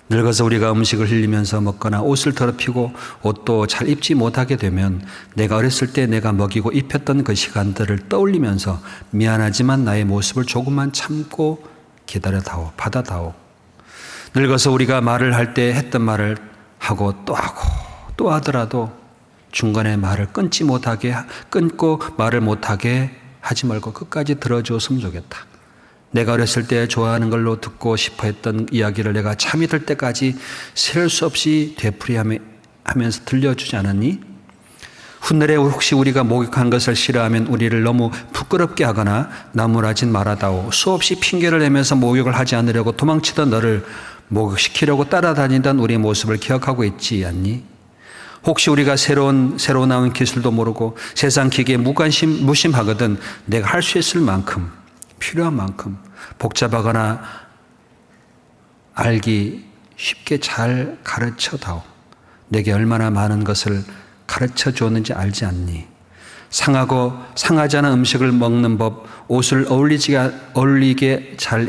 A: 늙어서 우리가 음식을 흘리면서 먹거나 옷을 더럽히고 옷도 잘 입지 못하게 되면 내가 어렸을 때 내가 먹이고 입혔던 그 시간들을 떠올리면서 미안하지만 나의 모습을 조금만 참고 기다려다오. 받아다오. 늙어서 우리가 말을 할 때 했던 말을 하고 또 하더라도 중간에 말을 끊고 말을 못하게 하지 말고 끝까지 들어줬으면 좋겠다. 내가 어렸을 때 좋아하는 걸로 듣고 싶어 했던 이야기를 내가 잠이 들 때까지 셀 수 없이 되풀이하면서 들려주지 않았니? 훗날에 혹시 우리가 목욕한 것을 싫어하면 우리를 너무 부끄럽게 하거나 나무라진 말하다오. 수없이 핑계를 내면서 목욕을 하지 않으려고 도망치던 너를 목욕시키려고 따라다니던 우리의 모습을 기억하고 있지 않니? 혹시 우리가 새로 나온 기술도 모르고 세상 기계에 무심하거든 내가 할 수 있을 만큼 필요한 만큼 복잡하거나 알기 쉽게 잘 가르쳐다오. 내게 얼마나 많은 것을 가르쳐 주었는지 알지 않니? 상하지 않은 음식을 먹는 법, 옷을 어울리게 잘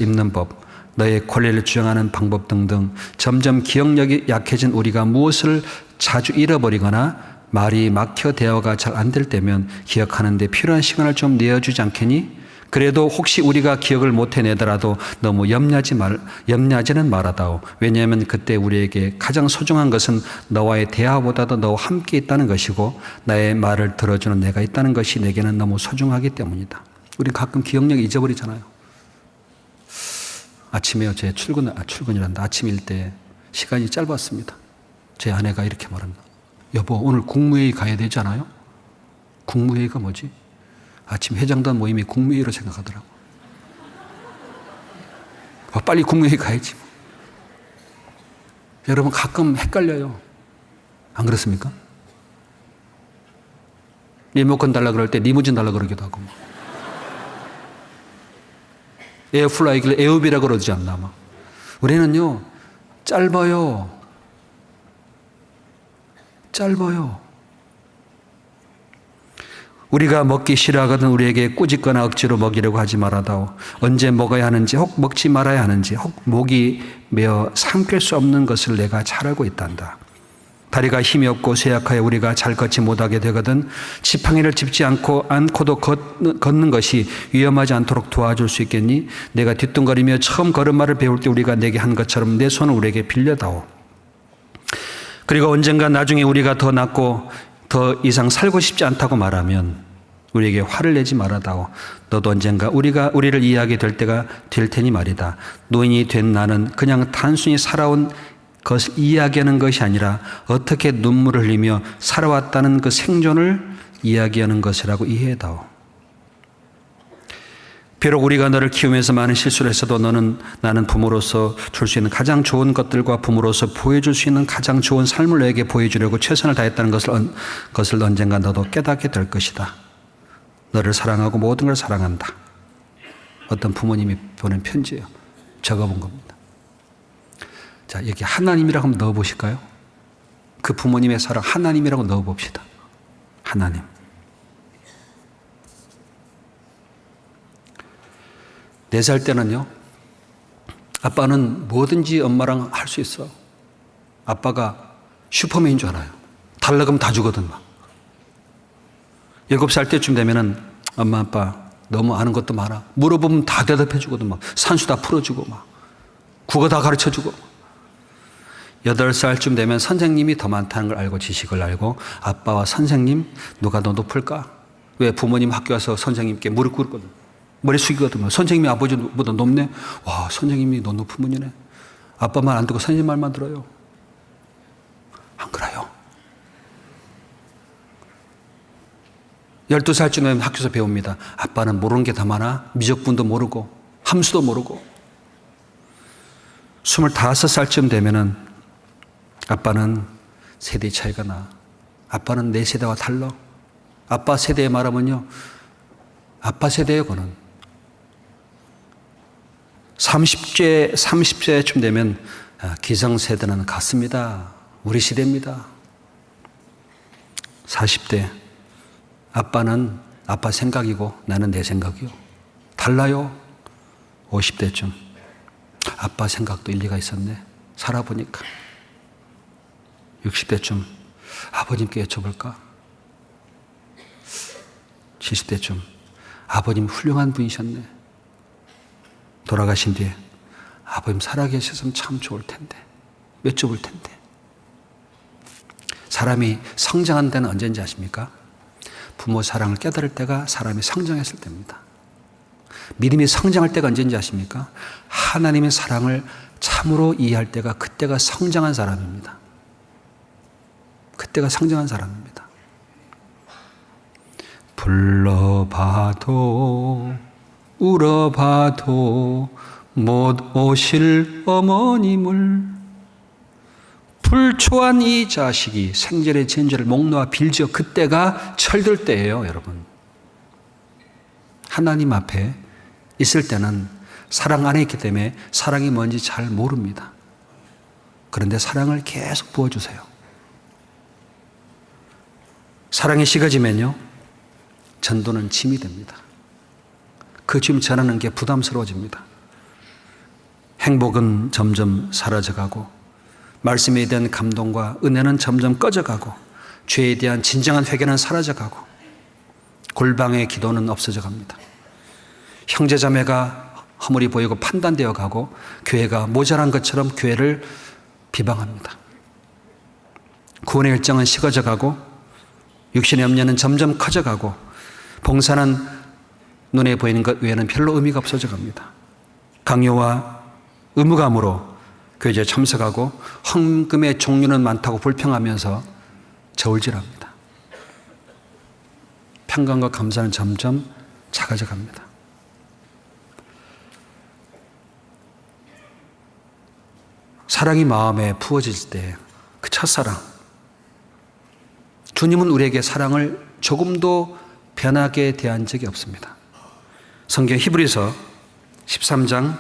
A: 입는 법, 너의 권리를 주장하는 방법 등등 점점 기억력이 약해진 우리가 무엇을 자주 잃어버리거나 말이 막혀 대화가 잘 안 될 때면 기억하는 데 필요한 시간을 좀 내어주지 않겠니? 그래도 혹시 우리가 기억을 못 해내더라도 너무 염려하지는 말아다오. 왜냐하면 그때 우리에게 가장 소중한 것은 너와의 대화보다도 너와 함께 있다는 것이고 나의 말을 들어주는 내가 있다는 것이 내게는 너무 소중하기 때문이다. 우리 가끔 기억력 잊어버리잖아요. 아침에요, 제 출근이란다. 아침일 때 시간이 짧았습니다. 제 아내가 이렇게 말합니다. 여보, 오늘 국무회의 가야 되지 않아요? 국무회의가 뭐지? 아침 회장단 모임이 국무회의로 생각하더라고. 빨리 국무회의 가야지. 여러분 가끔 헷갈려요. 안 그렇습니까? 리모컨 달라 그럴 때 리무진 달라 그러기도 하고. 에어플라이기를 에어비라 그러지 않나 아마. 우리는요 짧아요. 우리가 먹기 싫어하거든 우리에게 꾸짖거나 억지로 먹이려고 하지 말아다오. 언제 먹어야 하는지 혹 먹지 말아야 하는지 혹 목이 메어 삼킬 수 없는 것을 내가 잘 알고 있단다. 다리가 힘이 없고 쇠약하여 우리가 잘 걷지 못하게 되거든 지팡이를 짚지 않고도 걷는 것이 위험하지 않도록 도와줄 수 있겠니? 내가 뒤뚱거리며 처음 걸음마를 배울 때 우리가 내게 한 것처럼 내 손을 우리에게 빌려다오. 그리고 언젠가 나중에 우리가 더 낫고 더 이상 살고 싶지 않다고 말하면 우리에게 화를 내지 말아다오. 너도 언젠가 우리를 이해하게 될 때가 될 테니 말이다. 노인이 된 나는 그냥 단순히 살아온 것을 이야기하는 것이 아니라 어떻게 눈물을 흘리며 살아왔다는 그 생존을 이야기하는 것이라고 이해해다오. 비록 우리가 너를 키우면서 많은 실수를 했어도 나는 부모로서 줄 수 있는 가장 좋은 것들과 부모로서 보여줄 수 있는 가장 좋은 삶을 너에게 보여주려고 최선을 다했다는 것을 언젠가 너도 깨닫게 될 것이다. 너를 사랑하고 모든 걸 사랑한다. 어떤 부모님이 보낸 편지예요. 적어본 겁니다. 자, 여기 하나님이라고 한번 넣어보실까요? 그 부모님의 사랑 하나님이라고 넣어봅시다. 하나님. 네 살 때는요, 아빠는 뭐든지 엄마랑 할 수 있어. 아빠가 슈퍼맨인 줄 알아요. 달라 그러면 다 주거든, 막. 7살 때쯤 되면은 엄마, 아빠 너무 아는 것도 많아. 물어보면 다 대답해 주거든, 막. 산수 다 풀어주고, 막. 국어 다 가르쳐 주고. 8살쯤 되면 선생님이 더 많다는 걸 알고 지식을 알고 아빠와 선생님 누가 더 높을까? 왜 부모님 학교 와서 선생님께 무릎 꿇거든. 머리 숙이거든. 선생님이 아버지보다 높네? 와, 선생님이 너 높은 분이네. 아빠 말 안 듣고 선생님 말만 들어요. 안 그래요? 12살쯤 되면 학교에서 배웁니다. 아빠는 모르는 게 더 많아. 미적분도 모르고 함수도 모르고. 25살쯤 되면은 아빠는 세대 차이가 나. 아빠는 내 세대와 달라. 아빠 세대에 말하면요. 아빠 세대예요, 그거는. 30세쯤 되면 기성세대는 같습니다. 우리 시대입니다. 40대. 아빠는 아빠 생각이고 나는 내 생각이요. 달라요. 50대쯤. 아빠 생각도 일리가 있었네. 살아보니까. 60대쯤. 아버님께 여쭤볼까? 70대쯤. 아버님 훌륭한 분이셨네. 돌아가신 뒤에 아버님 살아계셨으면 참 좋을 텐데. 여쭤볼 텐데. 사람이 성장한 데는 언제인지 아십니까? 부모 사랑을 깨달을 때가 사람이 성장했을 때입니다. 믿음이 성장할 때가 언제인지 아십니까? 하나님의 사랑을 참으로 이해할 때가 그때가 성장한 사람입니다. 그때가 성장한 사람입니다. 불러봐도 울어봐도 못 오실 어머님을 불초한 이 자식이 생전의 전제를 목 놓아 빌지어 그때가 철들 때예요, 여러분. 하나님 앞에 있을 때는 사랑 안에 있기 때문에 사랑이 뭔지 잘 모릅니다. 그런데 사랑을 계속 부어주세요. 사랑이 식어지면요, 전도는 짐이 됩니다. 그 짐 전하는 게 부담스러워집니다. 행복은 점점 사라져가고 말씀에 대한 감동과 은혜는 점점 꺼져가고 죄에 대한 진정한 회개는 사라져가고 골방의 기도는 없어져 갑니다. 형제자매가 허물이 보이고 판단되어 가고 교회가 모자란 것처럼 교회를 비방합니다. 구원의 열정은 식어져 가고 육신의 염려는 점점 커져가고 봉사는 눈에 보이는 것 외에는 별로 의미가 없어져 갑니다. 강요와 의무감으로 교제에 참석하고 헌금의 종류는 많다고 불평하면서 저울질합니다. 평강과 감사는 점점 작아져 갑니다. 사랑이 마음에 부어질 때 그 첫사랑, 주님은 우리에게 사랑을 조금도 변하게 대한 적이 없습니다. 성경 히브리서 13장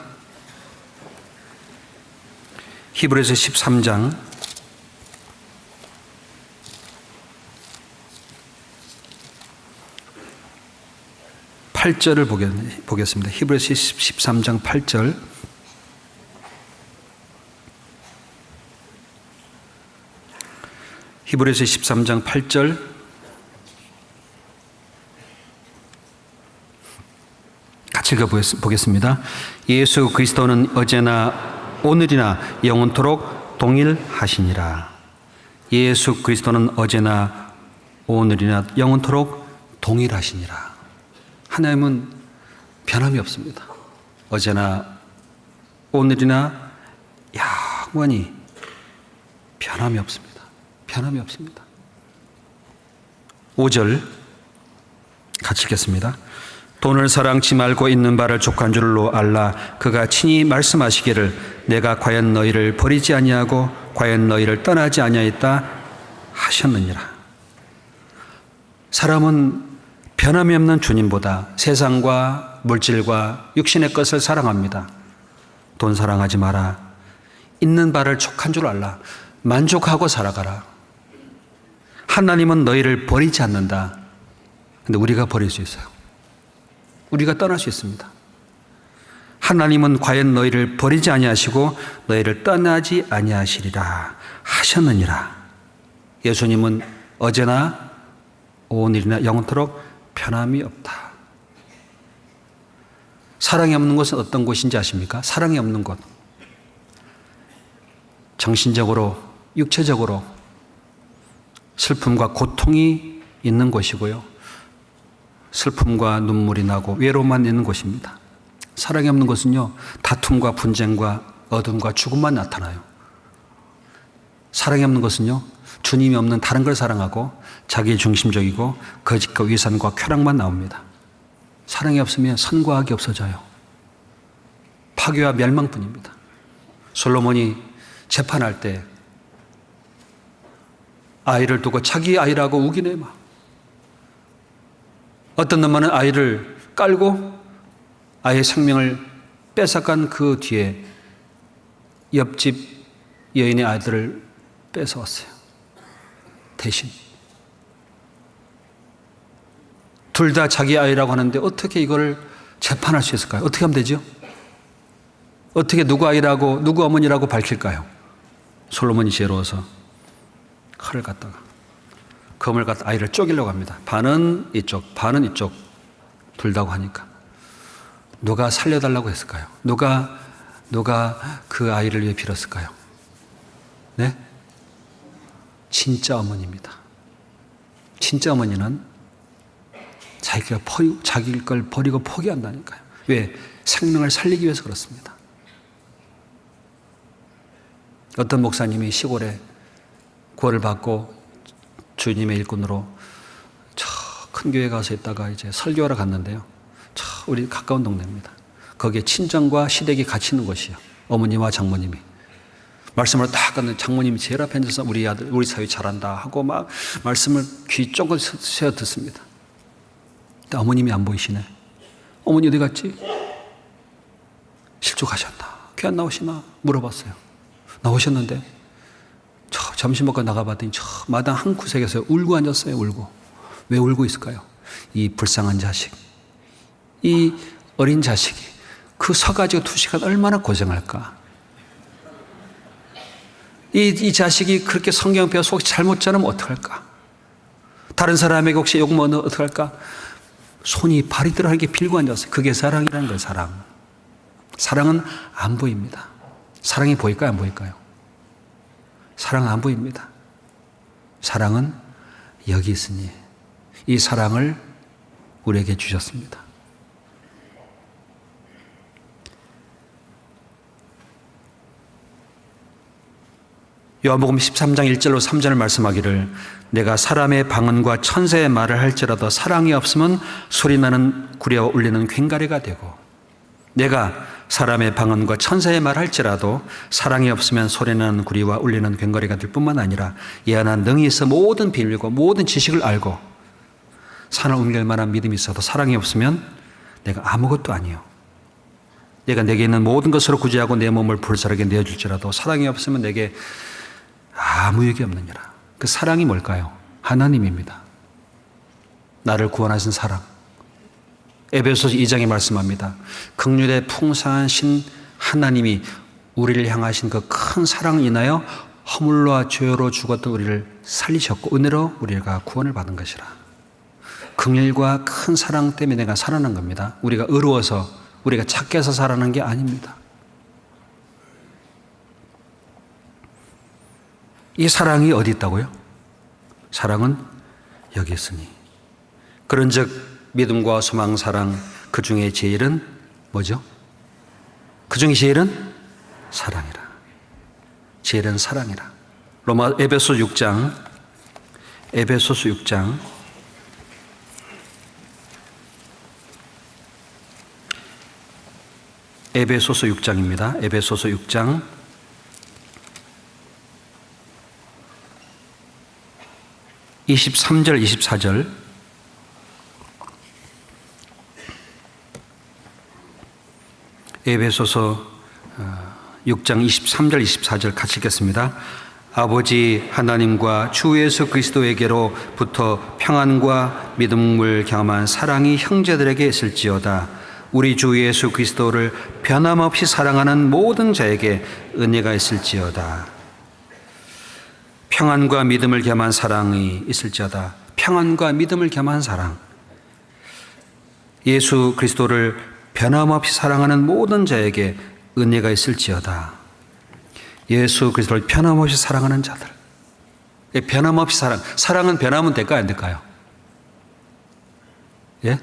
A: 8절을 보겠습니다. 히브리서 13장 8절. 히브리서 13장 8절. 같이 읽어보겠습니다. 예수 그리스도는 어제나 오늘이나 영원토록 동일하시니라. 예수 그리스도는 어제나 오늘이나 영원토록 동일하시니라. 하나님은 변함이 없습니다. 어제나 오늘이나 영원히 변함이 없습니다. 변함이 없습니다. 5절 같이 읽겠습니다. 돈을 사랑치 말고 있는 바를 족한 줄로 알라. 그가 친히 말씀하시기를 내가 과연 너희를 버리지 아니하고 과연 너희를 떠나지 아니하였다 하셨느니라. 사람은 변함이 없는 주님보다 세상과 물질과 육신의 것을 사랑합니다. 돈 사랑하지 마라. 있는 바를 족한 줄 알라. 만족하고 살아가라. 하나님은 너희를 버리지 않는다. 근데 우리가 버릴 수 있어요. 우리가 떠날 수 있습니다. 하나님은 과연 너희를 버리지 아니하시고 너희를 떠나지 아니하시리라 하셨느니라. 예수님은 어제나 오늘이나 영원토록 변함이 없다. 사랑이 없는 곳은 어떤 곳인지 아십니까? 사랑이 없는 곳. 정신적으로, 육체적으로 슬픔과 고통이 있는 곳이고요. 슬픔과 눈물이 나고 외로움만 있는 곳입니다. 사랑이 없는 것은요, 다툼과 분쟁과 어둠과 죽음만 나타나요. 사랑이 없는 것은요, 주님이 없는 다른 걸 사랑하고 자기 중심적이고 거짓과 위선과 쾌락만 나옵니다. 사랑이 없으면 선과 악이 없어져요. 파괴와 멸망뿐입니다. 솔로몬이 재판할 때 아이를 두고 자기 아이라고 우기네 막. 어떤 놈은 아이를 깔고 아이의 생명을 뺏어간 그 뒤에 옆집 여인의 아이들을 뺏어왔어요. 대신. 둘 다 자기 아이라고 하는데 어떻게 이걸 재판할 수 있을까요? 어떻게 하면 되죠? 어떻게 누구 아이라고 누구 어머니라고 밝힐까요? 솔로몬이 지혜로워서 칼을 갖다가 검을 갖다 아이를 쪼개려고 합니다. 반은 이쪽, 반은 이쪽 둘다고 하니까 누가 살려달라고 했을까요? 누가 그 아이를 위해 빌었을까요? 네? 진짜 어머니입니다. 진짜 어머니는 자기 걸 버리고 포기한다니까요. 왜? 생명을 살리기 위해서 그렇습니다. 어떤 목사님이 시골에 구원을 받고 주님의 일꾼으로 저 큰 교회 가서 있다가 이제 설교하러 갔는데요. 저 우리 가까운 동네입니다. 거기에 친정과 시댁이 같이 있는 곳이에요. 어머니와 장모님이. 말씀을 딱 하는 장모님이 제일 앞에 앉아서 우리 아들, 우리 사위 잘한다 하고 막 말씀을 귀 쫑긋 세워 듣습니다. 근데 어머님이 안 보이시네. 어머니 어디 갔지? 실족하셨나? 귀 안 나오시나? 물어봤어요. 나오셨는데 저 점심 먹고 나가봤더니 저 마당 한 구석에서 울고 앉았어요. 울고. 왜 울고 있을까요? 이 불쌍한 자식, 이 어린 자식이 그 서가지고 2시간 얼마나 고생할까? 이 자식이 그렇게 성경 배워서 혹시 잘못 전하면 어떡할까? 다른 사람에게 혹시 욕 먹으면 어떡할까? 손이 발이 들어가는 게 빌고 앉았어요. 그게 사랑이라는 거예요. 사랑. 사랑은 안 보입니다. 사랑이 보일까요? 안 보일까요? 사랑은 안 보입니다. 사랑은 여기 있으니 이 사랑을 우리에게 주셨습니다. 요한복음 13장 1절로 3절을 말씀하기를 내가 사람의 방언과 천사의 말을 할지라도 사랑이 없으면 소리나는 구려와 울리는 괭가리가 되고 내가 사람의 방언과 천사의 말을 할지라도 사랑이 없으면 소리나는 구리와 울리는 괭가리가 될 뿐만 아니라 얘나 능히 있어 모든 비밀과 모든 지식을 알고 산을 옮길 만한 믿음이 있어도 사랑이 없으면 내가 아무것도 아니요. 내가 내게 있는 모든 것으로 구제하고 내 몸을 불사르게 내어줄지라도 사랑이 없으면 내게 아무 유익이 없느니라. 그 사랑이 뭘까요? 하나님입니다. 나를 구원하신 사랑. 에베소서 2장에 말씀합니다. 긍휼의 풍성한 신 하나님이 우리를 향하신 그 큰 사랑을 인하여 허물과 죄로 죽었던 우리를 살리셨고 은혜로 우리가 구원을 받은 것이라. 긍휼과 큰 사랑 때문에 내가 살아난 겁니다. 우리가 의로워서 우리가 착해서 살아난 게 아닙니다. 이 사랑이 어디 있다고요? 사랑은 여기 있으니. 그런즉 믿음과 소망, 사랑, 그 중에 제일은 뭐죠? 그 중에 제일은 사랑이라. 제일은 사랑이라. 에베소서 6장 에베소서 6장 6장입니다. 에베소서 6장 23절 24절. 에베소서 6장 23절 24절 같이 읽겠습니다. 아버지 하나님과 주 예수 그리스도에게로부터 평안과 믿음을 경험한 사랑이 형제들에게 있을지어다. 우리 주 예수 그리스도를 변함없이 사랑하는 모든 자에게 은혜가 있을지어다. 평안과 믿음을 겸한 사랑이 있을지어다. 평안과 믿음을 겸한 사랑. 예수 그리스도를 변함없이 사랑하는 모든 자에게 은혜가 있을지어다. 예수 그리스도를 변함없이 사랑하는 자들. 변함없이 사랑은 변하면 될까요? 안 될까요? 예?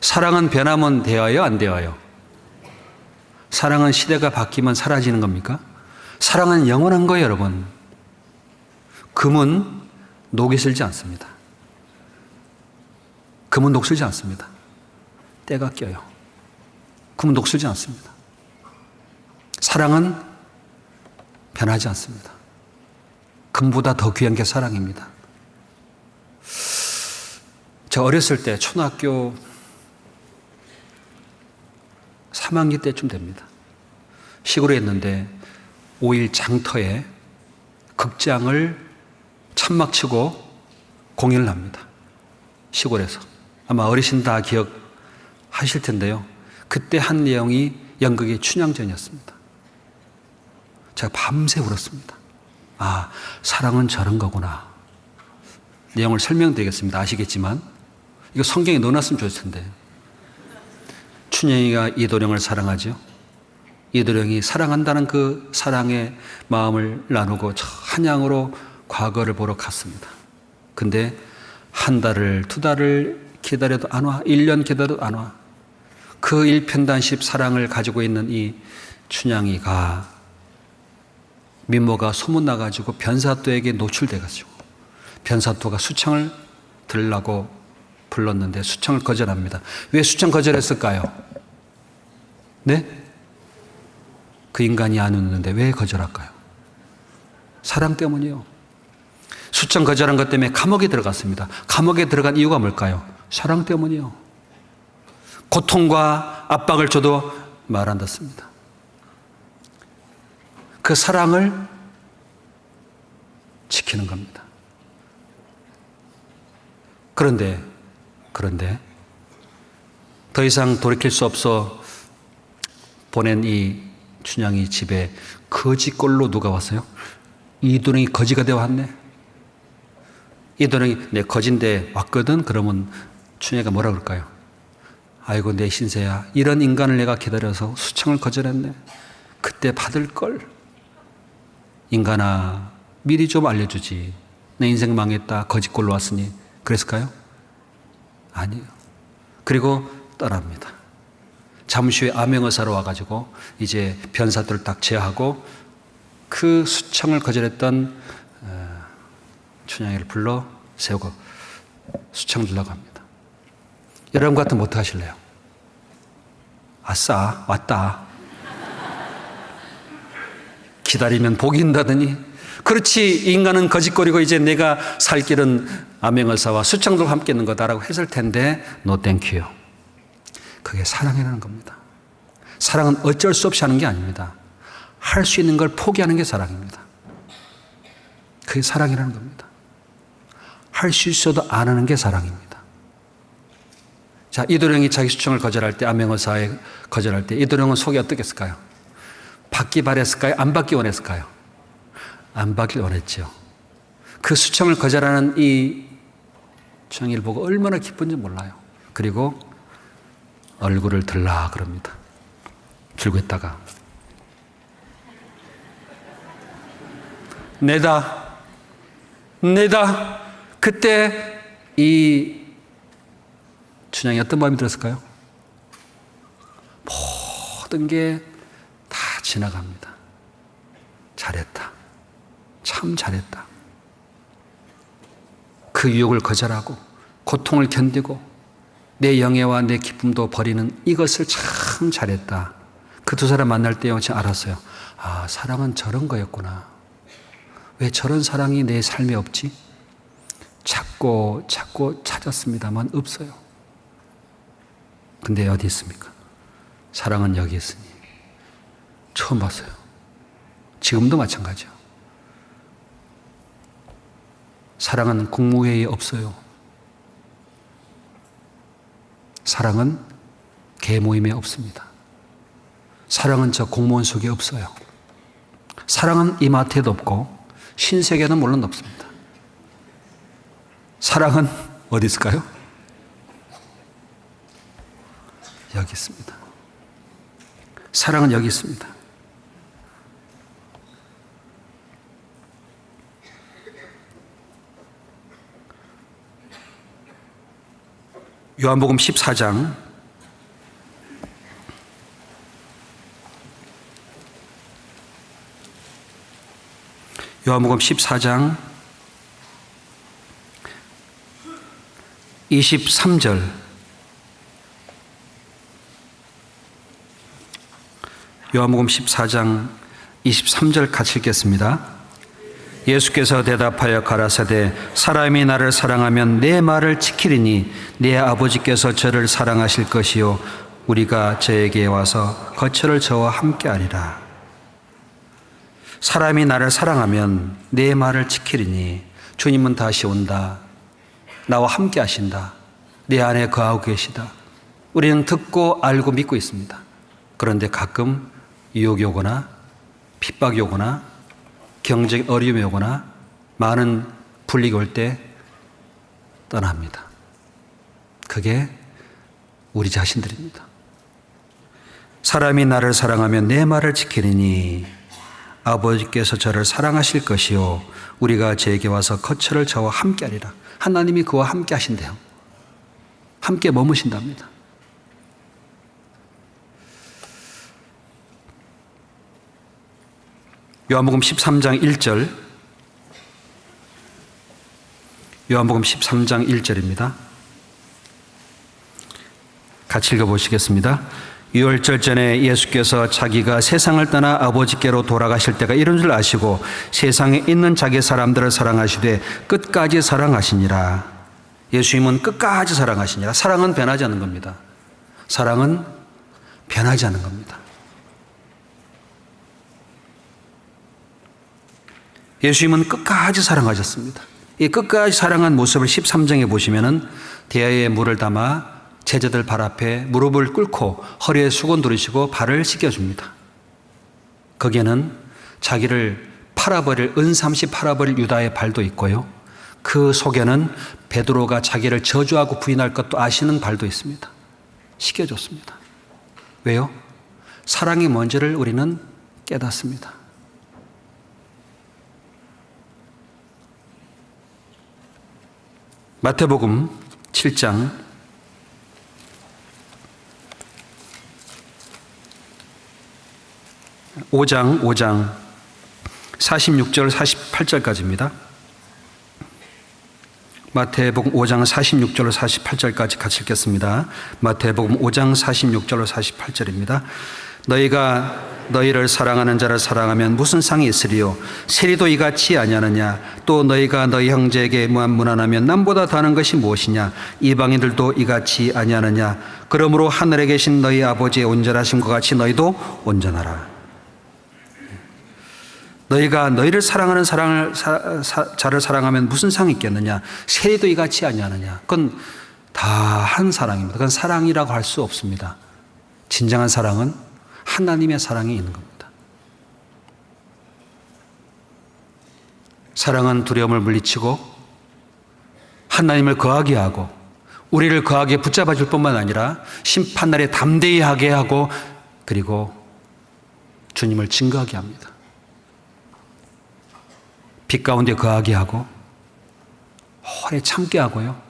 A: 사랑은 변하면 되어요? 안 되어요? 사랑은 시대가 바뀌면 사라지는 겁니까? 사랑은 영원한 거예요, 여러분. 금은 녹이 슬지 않습니다. 금은 녹슬지 않습니다. 때가 껴요. 금은 녹슬지 않습니다. 사랑은 변하지 않습니다. 금보다 더 귀한 게 사랑입니다. 제가 어렸을 때 초등학교 3학년 때쯤 됩니다. 시골에 있는데 5일 장터에 극장을 천막 치고 공연을 합니다. 시골에서. 아마 어르신 다 기억하실 텐데요. 그때 한 내용이 연극의 춘향전이었습니다. 제가 밤새 울었습니다. 아, 사랑은 저런 거구나. 내용을 설명드리겠습니다. 아시겠지만 이거 성경에 넣어놨으면 좋을 텐데. 춘향이가 이도령을 사랑하죠. 이도령이 사랑한다는 그 사랑의 마음을 나누고 저 한양으로 과거를 보러 갔습니다. 근데 한 달을 두 달을 기다려도 안 와. 1년 기다려도 안 와. 그 일편단심 사랑을 가지고 있는 이 춘향이가 민모가 소문나가지고 변사또에게 노출돼가지고 변사또가 수청을 들으려고 불렀는데 수청을 거절합니다. 왜 수청 거절했을까요? 네? 그 인간이 안 웃는데 왜 거절할까요? 사랑 때문이요. 수청 거절한 것 때문에 감옥에 들어갔습니다. 감옥에 들어간 이유가 뭘까요? 사랑 때문이요. 고통과 압박을 줘도 말 안 듣습니다. 그 사랑을 지키는 겁니다. 그런데 더 이상 돌이킬 수 없어 보낸 이 춘향이 집에 거지꼴로 누가 왔어요? 이도령이 거지가 되어 왔네. 이도령이 내 거진데 왔거든. 그러면 춘향이가 뭐라 그럴까요? 아이고 내 신세야, 이런 인간을 내가 기다려서 수청을 거절했네. 그때 받을 걸. 인간아, 미리 좀 알려주지. 내 인생 망했다, 거지꼴로 왔으니. 그랬을까요? 아니에요. 그리고 떠납니다. 잠시 후에 암행어사로 와가지고 이제 변사들을 딱 제하고 그 수청을 거절했던 춘향이를 불러 세우고 수청 들라고 합니다. 여러분 같으면 어떻게 하실래요? 아싸, 왔다. 기다리면 복이 있다더니. 그렇지, 인간은 거짓거리고 이제 내가 살 길은 암행어사와 수청들과 함께 있는 거다라고 했을 텐데 no thank you. 그게 사랑이라는 겁니다. 사랑은 어쩔 수 없이 하는 게 아닙니다. 할 수 있는 걸 포기하는 게 사랑입니다. 그게 사랑이라는 겁니다. 할 수 있어도 안 하는 게 사랑입니다. 자, 이도령이 자기 수청을 거절할 때, 암행어사에 거절할 때 이도령은 속이 어떻겠을까요? 받기 바랬을까요? 안 받기 원했을까요? 안 받길 원했죠. 그 수청을 거절하는 이 청이를 보고 얼마나 기쁜지 몰라요. 그리고 얼굴을 들라 그럽니다. 들고 있다가 내다. 그때 이 춘향이 어떤 마음이 들었을까요? 모든 게 다 지나갑니다. 잘했다. 참 잘했다. 그 유혹을 거절하고 고통을 견디고 내 영예와 내 기쁨도 버리는 이것을 참 잘했다. 그 두 사람 만날 때 제가 알았어요. 아, 사랑은 저런 거였구나. 왜 저런 사랑이 내 삶에 없지? 찾고 찾았습니다만 없어요. 근데 어디 있습니까? 사랑은 여기 있으니 처음 봤어요. 지금도 마찬가지요. 사랑은 국무회의에 없어요. 사랑은 개모임에 없습니다. 사랑은 저 공무원 속에 없어요. 사랑은 이마트에도 없고 신세계는 물론 없습니다. 사랑은 어디 있을까요? 여기 있습니다. 사랑은 여기 있습니다. 요한복음 14장 요한복음 14장 23절 요한복음 14장 23절 같이 읽겠습니다. 예수께서 대답하여 가라사대 사람이 나를 사랑하면 내 말을 지키리니 내 아버지께서 저를 사랑하실 것이요 우리가 저에게 와서 거처를 저와 함께하리라. 사람이 나를 사랑하면 내 말을 지키리니 주님은 다시 온다. 나와 함께 하신다. 내 안에 거하고 계시다. 우리는 듣고 알고 믿고 있습니다. 그런데 가끔 유혹이 오거나 핍박이 오거나 경제적 어려움이 오거나 많은 불리가 올 때 떠납니다. 그게 우리 자신들입니다. 사람이 나를 사랑하면 내 말을 지키리니 아버지께서 저를 사랑하실 것이요 우리가 저에게 와서 거처를 저와 함께 하리라. 하나님이 그와 함께 하신대요. 함께 머무신답니다. 요한복음 13장 1절 요한복음 13장 1절입니다. 같이 읽어보시겠습니다. 유월절 전에 예수께서 자기가 세상을 떠나 아버지께로 돌아가실 때가 이런 줄 아시고 세상에 있는 자기 사람들을 사랑하시되 끝까지 사랑하시니라. 예수님은 끝까지 사랑하시니라. 사랑은 변하지 않는 겁니다. 사랑은 변하지 않는 겁니다. 예수님은 끝까지 사랑하셨습니다. 이 끝까지 사랑한 모습을 13장에 보시면은 대야에 물을 담아 제자들 발 앞에 무릎을 꿇고 허리에 수건 두르시고 발을 씻겨줍니다. 거기에는 자기를 팔아버릴 은삼시 팔아버릴 유다의 발도 있고요. 그 속에는 베드로가 자기를 저주하고 부인할 것도 아시는 발도 있습니다. 씻겨줬습니다. 왜요? 사랑이 뭔지를 우리는 깨닫습니다. 마태복음 7장 5장 46절 48절까지입니다. 마태복음 5장 46절로 48절까지 같이 읽겠습니다. 마태복음 5장 46절로 48절입니다. 너희가 너희를 사랑하는 자를 사랑하면 무슨 상이 있으리요? 세리도 이같이 아니하느냐? 또 너희가 너희 형제에게 무난하면 남보다 더하는 것이 무엇이냐? 이방인들도 이같이 아니하느냐? 그러므로 하늘에 계신 너희 아버지의 온전하심과 같이 너희도 온전하라. 너희가 너희를 사랑하는 자를 사랑하면 무슨 상이 있겠느냐? 세리도 이같이 아니하느냐? 그건 과한 사랑입니다. 그건 사랑이라고 할 수 없습니다. 진정한 사랑은 하나님의 사랑이 있는 겁니다. 사랑은 두려움을 물리치고 하나님을 거하게 하고 우리를 거하게 붙잡아 줄 뿐만 아니라 심판날에 담대히 하게 하고 그리고 주님을 증거하게 합니다. 빛 가운데 거하게 하고 오래 참게 하고요.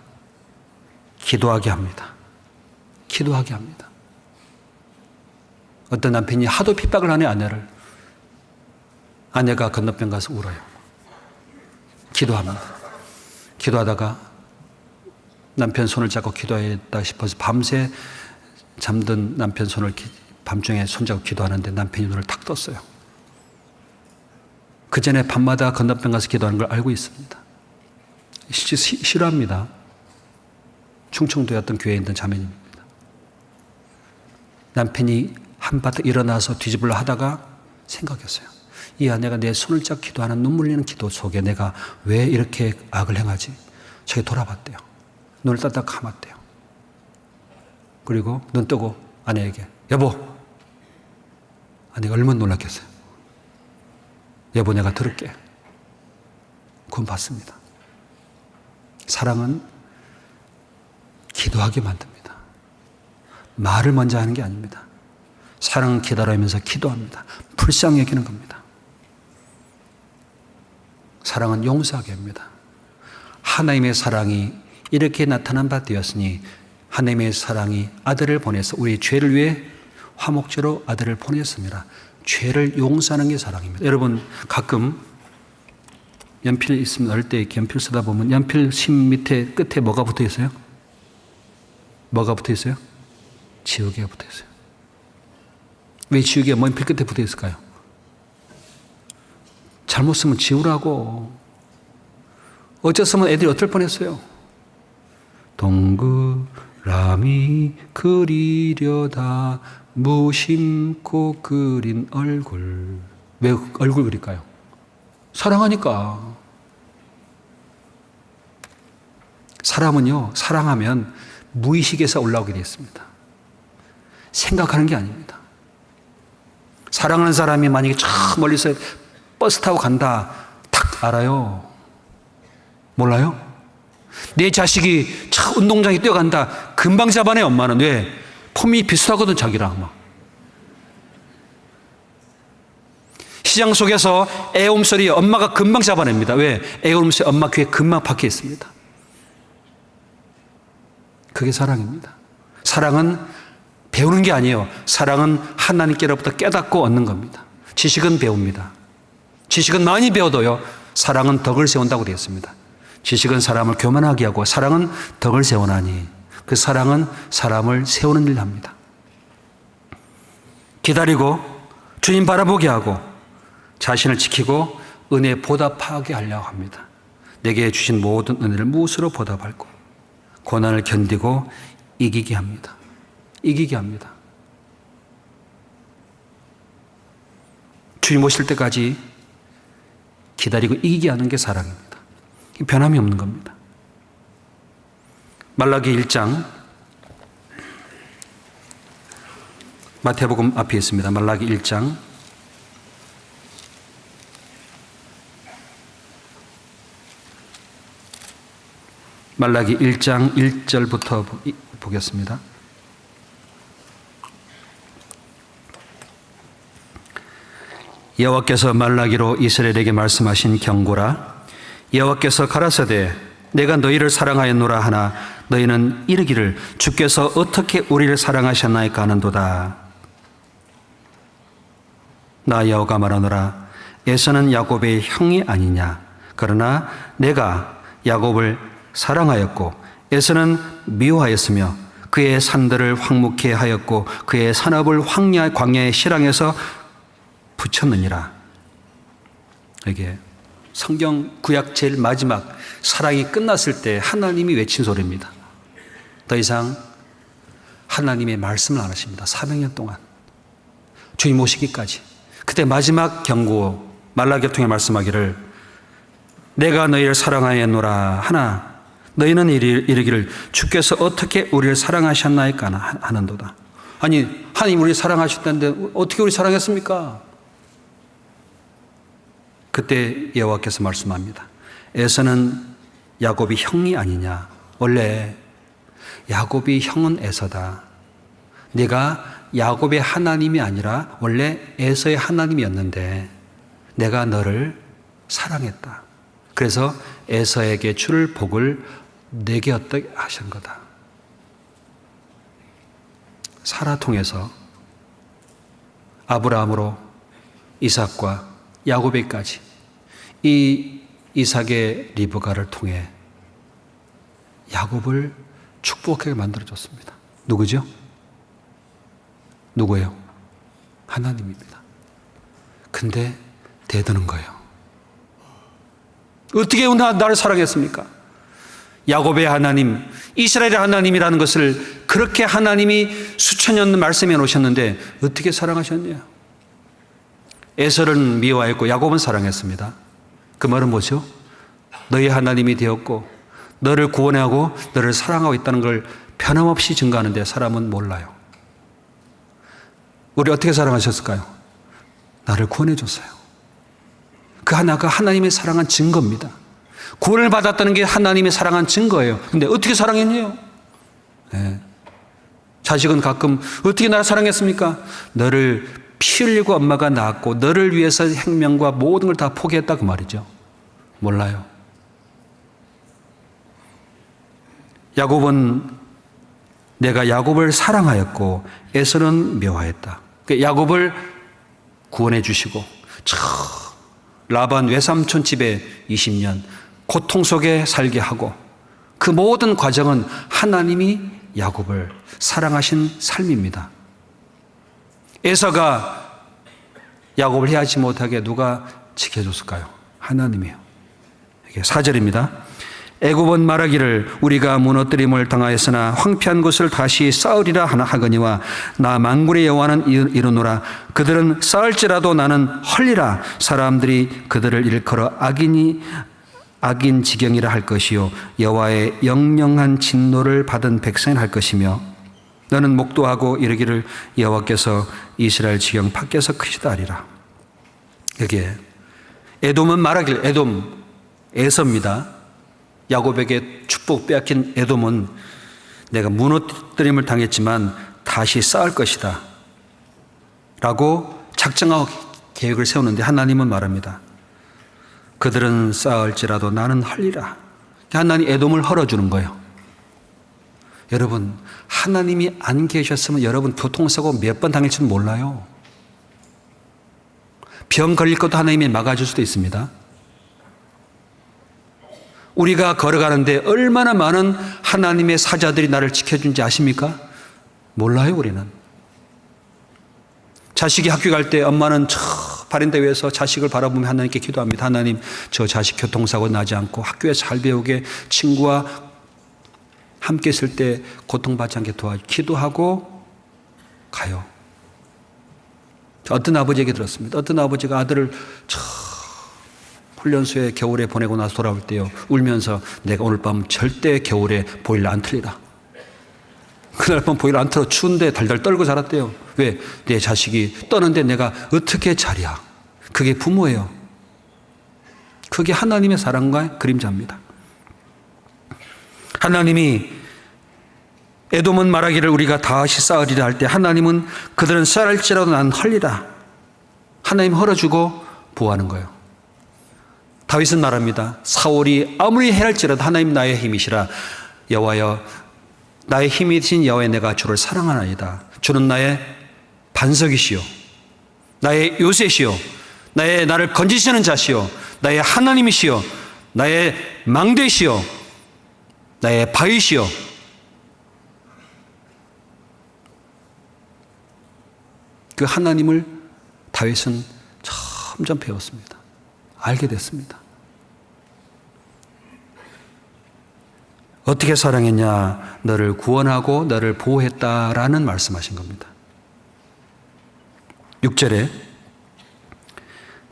A: 기도하게 합니다. 기도하게 합니다. 어떤 남편이 하도 핍박을 하는 아내를 아내가 건너편 가서 울어요. 기도합니다. 기도하다가 남편 손을 잡고 기도했다 싶어서 밤새 잠든 남편 손을 밤중에 손잡고 기도하는데 남편이 눈을 탁 떴어요. 그 전에 밤마다 건너편 가서 기도하는 걸 알고 있습니다. 실제 싫어합니다. 충청도에 어떤 교회에 있는 자매님입니다. 남편이 한바탕 일어나서 뒤집으려 하다가 생각했어요. 이 아내가 내 손을 잡고 기도하는 눈물 흘리는 기도 속에 내가 왜 이렇게 악을 행하지? 저기 돌아봤대요. 눈을 따딱 감았대요. 그리고 눈 뜨고 아내에게 여보. 아내가 얼마나 놀랐겠어요. 여보 내가 들을게. 구원 받습니다. 사랑은 기도하게 만듭니다. 말을 먼저 하는 게 아닙니다. 사랑은 기다리면서 기도합니다. 불쌍히 여기는 겁니다. 사랑은 용서하게 합니다. 하나님의 사랑이 이렇게 나타난 바 되었으니 하나님의 사랑이 아들을 보내서 우리 죄를 위해 화목제로 아들을 보냈습니다. 죄를 용서하는 게 사랑입니다. 여러분 가끔 연필 있으면 어릴 때 연필 쓰다 보면 연필 심 밑에 끝에 뭐가 붙어 있어요? 뭐가 붙어 있어요? 지우개가 붙어 있어요. 왜 지우개가 연필 끝에 붙어 있을까요? 잘못 쓰면 지우라고. 어쩌으면 애들이 어떨 뻔했어요. 동그라미 그리려다 무심코 그린 얼굴. 왜 얼굴 그릴까요? 사랑하니까. 사람은요, 사랑하면 무의식에서 올라오게 되어 있습니다. 생각하는 게 아닙니다. 사랑하는 사람이 만약에 저 멀리서 버스 타고 간다, 탁 알아요. 몰라요? 내 자식이 저 운동장에 뛰어간다, 금방 잡아내, 엄마는. 왜? 폼이 비슷하거든, 자기랑. 막. 시장 속에서 애움소리 엄마가 금방 잡아냅니다. 왜? 애움소리 엄마 귀에 금방 박혀 있습니다. 그게 사랑입니다. 사랑은 배우는 게 아니에요. 사랑은 하나님께로부터 깨닫고 얻는 겁니다. 지식은 배웁니다. 지식은 많이 배워도요, 사랑은 덕을 세운다고 되어 있습니다. 지식은 사람을 교만하게 하고 사랑은 덕을 세우나니 그 사랑은 사람을 세우는 일을 합니다. 기다리고 주님 바라보게 하고 자신을 지키고 은혜에 보답하게 하려고 합니다. 내게 주신 모든 은혜를 무엇으로 보답할고 고난을 견디고 이기게 합니다. 이기게 합니다. 주님 오실 때까지 기다리고 이기게 하는 게 사랑입니다. 변함이 없는 겁니다. 말라기 1장, 마태복음 앞에 있습니다. 말라기 1장 말라기 1장 1절부터 보겠습니다. 여호와께서 말라기로 이스라엘에게 말씀하신 경고라. 여호와께서 가라사대 내가 너희를 사랑하였노라 하나 너희는 이르기를 주께서 어떻게 우리를 사랑하셨나이까 하는도다. 나 여호와가 말하노라. 에서는 야곱의 형이 아니냐. 그러나 내가 야곱을 사랑하였고 에서는 미워하였으며 그의 산들을 황무케 하였고 그의 산업을 광야의 실황에서 붙였느니라. 이게 성경 구약 제일 마지막 사랑이 끝났을 때 하나님이 외친 소리입니다. 더 이상 하나님의 말씀을 안 하십니다. 400년 동안 주님 오시기까지. 그때 마지막 경고 말라기를 통해 말씀하기를 내가 너희를 사랑하였노라 하나 너희는 이르기를 주께서 어떻게 우리를 사랑하셨나이까 하는도다. 아니, 하나님 우리를 사랑하셨다는데 어떻게 우리 사랑했습니까? 그때 여호와께서 말씀합니다. 에서는 야곱이 형이 아니냐. 원래 야곱이 형은 에서다. 내가 야곱의 하나님이 아니라 원래 에서의 하나님이었는데 내가 너를 사랑했다. 그래서 에서에게 줄 복을 내게 어떻게 하신 거다. 사라 통해서 아브라함으로 이삭과 야곱에까지 이 이삭의 리브가를 통해 야곱을 축복하게 만들어줬습니다. 누구죠? 누구예요? 하나님입니다. 근데 대드는 거예요. 어떻게 나를 사랑했습니까? 야곱의 하나님, 이스라엘의 하나님이라는 것을 그렇게 하나님이 수천 년 말씀해 놓으셨는데 어떻게 사랑하셨냐? 에서는 미워했고 야곱은 사랑했습니다. 그 말은 뭐죠? 너희 하나님이 되었고 너를 구원하고 너를 사랑하고 있다는 걸 변함없이 증거하는데 사람은 몰라요. 우리 어떻게 사랑하셨을까요? 나를 구원해 줬어요. 그 하나가 하나님의 사랑한 증거입니다. 구원을 받았다는 게 하나님의 사랑한 증거예요. 근데 어떻게 사랑했냐요? 네. 자식은 가끔 어떻게 나를 사랑했습니까? 너를 피 흘리고 엄마가 낳았고 너를 위해서 생명과 모든 걸 다 포기했다 그 말이죠. 몰라요. 야곱은 내가 야곱을 사랑하였고 에서는 미워했다. 야곱을 구원해 주시고 라반 외삼촌 집에 20년 고통 속에 살게 하고 그 모든 과정은 하나님이 야곱을 사랑하신 삶입니다. 에서가 야곱을 해하지 못하게 누가 지켜줬을까요? 하나님이요. 이게 4절입니다. 애굽은 말하기를 우리가 무너뜨림을 당하였으나 황폐한 곳을 다시 쌓으리라 하거니와 나 만군의 여호와는 이르노라. 그들은 쌓을지라도 나는 헐리라. 사람들이 그들을 일컬어 악인 지경이라 할 것이요 여호와의 영영한 진노를 받은 백성이라 할 것이며 너는 목도하고 이르기를 여호와께서 이스라엘 지경 밖에서 크시다 하리라. 여기에 에돔은 말하기를 에돔 에서입니다. 야곱에게 축복 빼앗긴 에돔은 내가 무너뜨림을 당했지만 다시 쌓을 것이다 라고 작정하고 계획을 세우는데 하나님은 말합니다. 그들은 쌓을지라도 나는 헐리라. 하나님 에돔을 헐어주는 거예요. 여러분 하나님이 안 계셨으면 여러분 교통사고 몇 번 당할지는 몰라요. 병 걸릴 것도 하나님이 막아줄 수도 있습니다. 우리가 걸어가는데 얼마나 많은 하나님의 사자들이 나를 지켜준지 아십니까? 몰라요, 우리는. 자식이 학교 갈 때 엄마는 저 바린대 위에서 자식을 바라보며 하나님께 기도합니다. 하나님, 저 자식 교통사고 나지 않고 학교에 잘 배우게 친구와 함께 있을 때 고통받지 않게 기도하고 가요. 어떤 아버지에게 들었습니다. 어떤 아버지가 아들을 훈련소에 겨울에 보내고 나서 돌아올 때요 울면서 내가 오늘 밤 절대 겨울에 보일러 안 틀리다. 그날 밤 보일러 안 틀어 추운데 달달 떨고 자랐대요. 왜? 내 자식이 떠는데 내가 어떻게 자랴. 그게 부모예요. 그게 하나님의 사랑과의 그림자입니다. 하나님이 에돔은 말하기를 우리가 다시 쌓으리라 할 때 하나님은 그들은 쌓을지라도 난 헐리라. 하나님 헐어주고 보호하는 거예요. 다윗은 말합니다. 사울이 아무리 해할지라도 하나님 나의 힘이시라. 여호와여 나의 힘이 되신 여호와여 내가 주를 사랑하나이다. 주는 나의 반석이시요 나의 요새시요 나를 건지시는 자시요 나의 하나님이시요 나의 망대시요 나의 바위시요. 그 하나님을 다윗은 점점 배웠습니다. 알게 됐습니다. 어떻게 사랑했냐? 너를 구원하고 너를 보호했다라는 말씀하신 겁니다. 6절에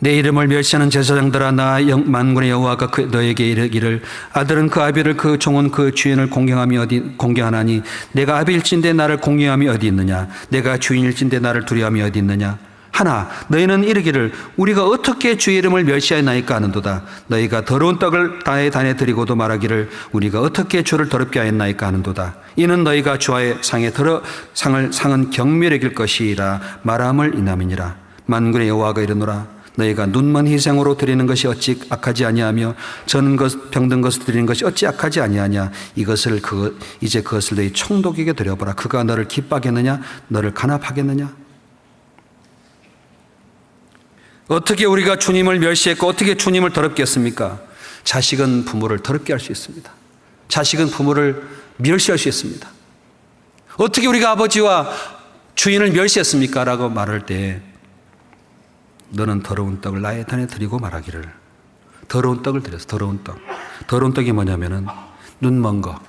A: 내 이름을 멸시하는 제사장들아, 나 만군의 여호와가 너에게 이르기를 아들은 그 아비를 그 종은 그 주인을 공경하나니 내가 아비일진데 나를 공경함이 어디 있느냐? 내가 주인일진데 나를 두려움이 어디 있느냐? 하나 너희는 이르기를 우리가 어떻게 주의 이름을 멸시하였나이까 하는도다. 너희가 더러운 떡을 나의 단에 드리고도 말하기를 우리가 어떻게 주를 더럽게 하였나이까 하는도다. 이는 너희가 주와의 상은 경멸 여길 것이라 말함을 인함이니라. 만군의 여호와가 이르노라. 너희가 눈먼 희생으로 드리는 것이 어찌 악하지 아니하며 저는 것 병든 것을 드리는 것이 어찌 악하지 아니하냐. 이제 그것을 너희 총독에게 드려보라. 그가 너를 기뻐하겠느냐 너를 간합하겠느냐. 어떻게 우리가 주님을 멸시했고 어떻게 주님을 더럽게 했습니까? 자식은 부모를 더럽게 할 수 있습니다. 자식은 부모를 멸시할 수 있습니다. 어떻게 우리가 아버지와 주인을 멸시했습니까? 라고 말할 때 너는 더러운 떡을 나의 단에 드리고 말하기를. 더러운 떡을 드렸어. 더러운 떡. 더러운 떡이 뭐냐면은 눈먼 거.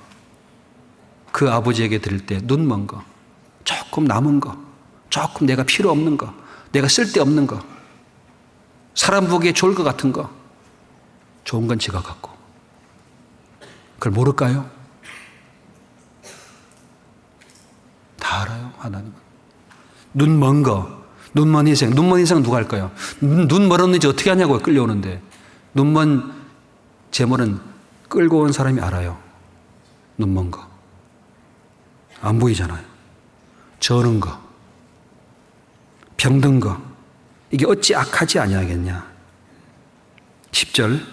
A: 그 아버지에게 드릴 때 눈먼 거, 조금 남은 거, 조금 내가 필요 없는 거, 내가 쓸데없는 거, 사람 보기에 좋을 것 같은 거, 좋은 건 지가 갖고. 그걸 모를까요? 다 알아요, 하나님은. 눈먼 거, 눈먼 희생. 눈먼 희생은 누가 할까요? 눈 멀었는지 어떻게 하냐고 끌려오는데, 눈먼 재물은 끌고 온 사람이 알아요. 눈먼 거. 안 보이잖아요. 저는 거, 병든 거, 이게 어찌 악하지 아니하겠냐. 10절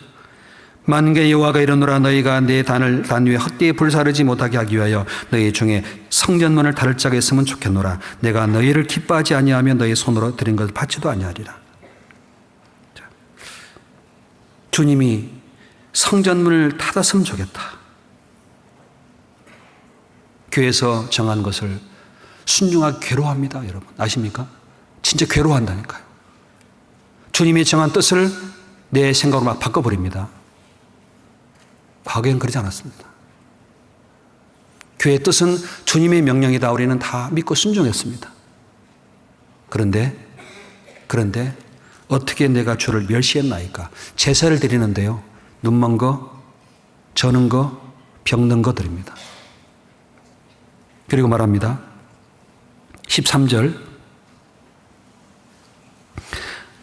A: 만군의 여호와가 이르노라. 너희가 내 단 위에 헛되이 불사르지 못하게 하기 위하여 너희 중에 성전문을 다를 자가 있으면 좋겠노라. 내가 너희를 기뻐하지 아니하며 너희 손으로 드린 것을 받지도 아니하리라. 주님이 성전문을 닫았으면 좋겠다. 교회에서 정한 것을 순종하기 괴로워합니다. 여러분 아십니까? 진짜 괴로워한다니까요. 주님이 정한 뜻을 내 생각으로 막 바꿔버립니다. 과거에는 그러지 않았습니다. 교회의 뜻은 주님의 명령이다. 우리는 다 믿고 순종했습니다. 그런데 어떻게 내가 주를 멸시했나이까? 제사를 드리는데요, 눈먼 거, 저는 거, 병든 거 드립니다. 그리고 말합니다. 13절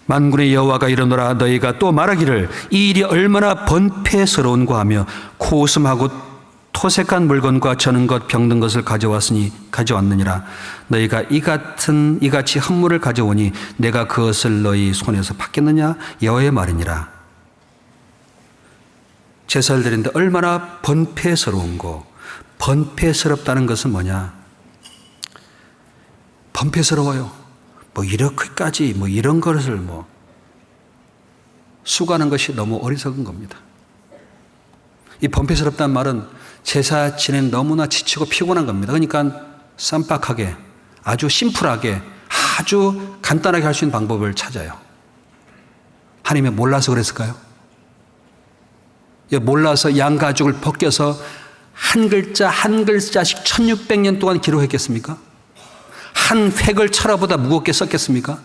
A: 만군의 여호와가 이르노라. 너희가 또 말하기를 이 일이 얼마나 번패스러운가 하며 코웃음하고 토색한 물건과 저는 것 병든 것을 가져왔느니라. 너희가 이같이 헌물을 가져오니 내가 그것을 너희 손에서 받겠느냐? 여호와의 말이니라. 제사를 드리는데 얼마나 번패스러운고. 번패스럽다는 것은 뭐냐? 번패스러워요. 이렇게까지 이런 것을 수고하는 것이 너무 어리석은 겁니다. 이 번패스럽다는 말은 제사 지낸 너무나 지치고 피곤한 겁니다. 그러니까 쌈박하게, 아주 심플하게, 아주 간단하게 할 수 있는 방법을 찾아요. 하나님이 몰라서 그랬을까요? 몰라서 양가죽을 벗겨서 한 글자 한 글자씩 1600년 동안 기록했겠습니까? 한 획을 철화보다 무겁게 썼겠습니까?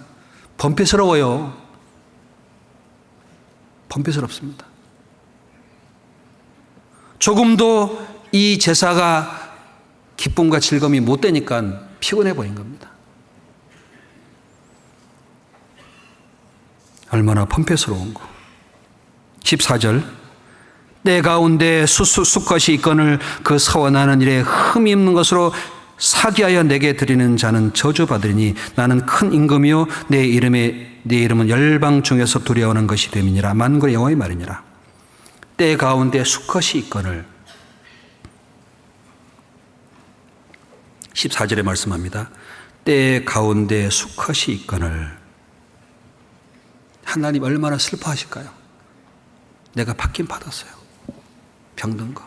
A: 번패스러워요. 번패스럽습니다. 조금도 이 제사가 기쁨과 즐거움이 못 되니까 피곤해 보인 겁니다. 얼마나 번패스러운 거. 14절 때 가운데 수컷이 있거늘 그 서원하는 일에 흠이 없는 것으로 사기하여 내게 드리는 자는 저주받으리니 나는 큰 임금이요 내 이름은 열방 중에서 두려워하는 것이 됨이니라. 만군의 여호와의 말이니라. 때 가운데 수컷이 있거늘. 14절에 말씀합니다. 때 가운데 수컷이 있거늘. 하나님 얼마나 슬퍼하실까요? 내가 받긴 받았어요. 병든 거,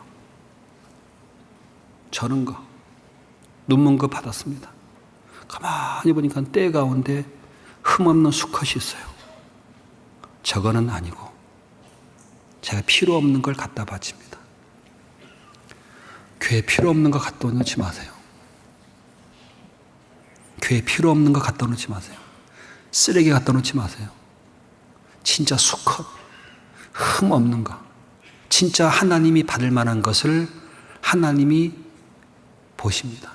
A: 저는 거, 눈먼 거 받았습니다. 가만히 보니까 때 가운데 흠없는 수컷이 있어요. 저거는 아니고 제가 필요 없는 걸 갖다 바칩니다. 교회 필요 없는 거 갖다 놓지 마세요. 교회 필요 없는 거 갖다 놓지 마세요. 쓰레기 갖다 놓지 마세요. 진짜 수컷, 흠 없는 거, 진짜 하나님이 받을 만한 것을 하나님이 보십니다.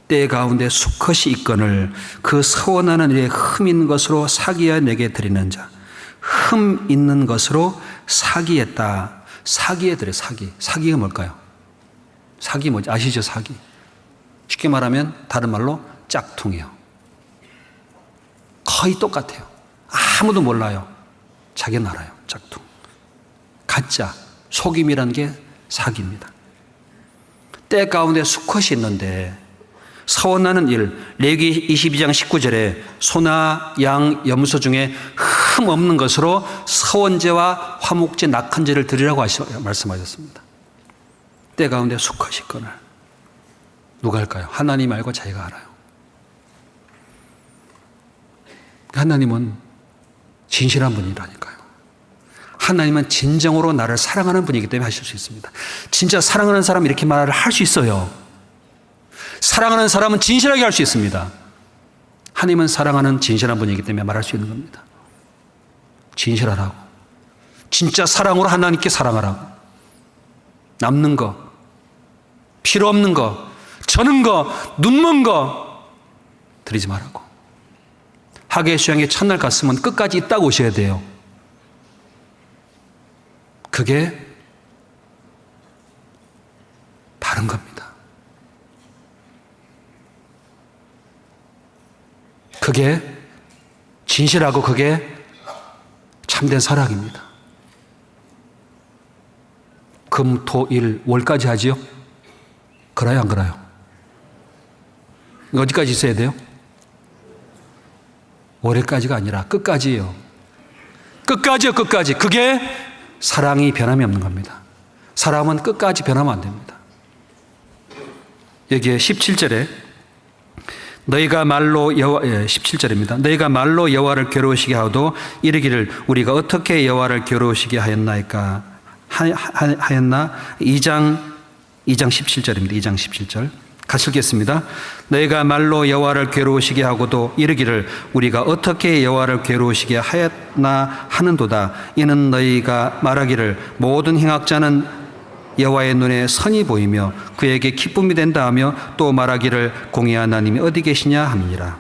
A: 때 가운데 수컷이 있거늘 그 서원하는 일에 흠 있는 것으로 사기하 내게 드리는 자, 흠 있는 것으로 사기했다. 사기에 드려. 사기가 뭘까요? 사기 뭐지? 아시죠? 사기. 쉽게 말하면 다른 말로 짝퉁이에요. 거의 똑같아요. 아무도 몰라요. 자기는 알아요. 짝퉁. 가짜, 속임이라는 게 사기입니다. 때 가운데 수컷이 있는데 서원하는 일, 레위기 22장 19절에 소나 양, 염소 중에 흠 없는 것으로 서원제와 화목제, 낙헌제를 드리라고 말씀하셨습니다. 때 가운데 수컷이 있거늘 누가 할까요? 하나님 알고 자기가 알아요. 하나님은 진실한 분이라니까요. 하나님은 진정으로 나를 사랑하는 분이기 때문에 하실 수 있습니다. 진짜 사랑하는 사람이 이렇게 말을 할 수 있어요. 사랑하는 사람은 진실하게 할 수 있습니다. 하나님은 사랑하는 진실한 분이기 때문에 말할 수 있는 겁니다. 진실하라고. 진짜 사랑으로 하나님께 사랑하라고. 남는 거, 필요 없는 거, 저는 거, 눈먼 거 드리지 말라고. 하계 수양의 첫날 갔으면 끝까지 있다고 오셔야 돼요. 그게 바른 겁니다. 그게 진실하고 그게 참된 사랑입니다. 금, 토, 일, 월까지 하지요? 그래요, 안 그래요? 어디까지 있어야 돼요? 월요까지가 아니라 끝까지요. 끝까지요, 끝까지. 그게 사랑이 변함이 없는 겁니다. 사랑은 끝까지 변하면 안 됩니다. 여기에 17절에 너희가 말로 17절입니다. 너희가 말로 여호와를 괴로우시게 하도 이르기를 우리가 어떻게 여호와를 괴로우시게 하였나 2장 17절입니다. 2장 17절 같이 읽겠습니다. 너희가 말로 여호와를 괴로우시게 하고도 이르기를 우리가 어떻게 여호와를 괴로우시게 하였나 하는도다. 이는 너희가 말하기를 모든 행악자는 여호와의 눈에 선이 보이며 그에게 기쁨이 된다 하며 또 말하기를 공의 하나님이 어디 계시냐 함이니라.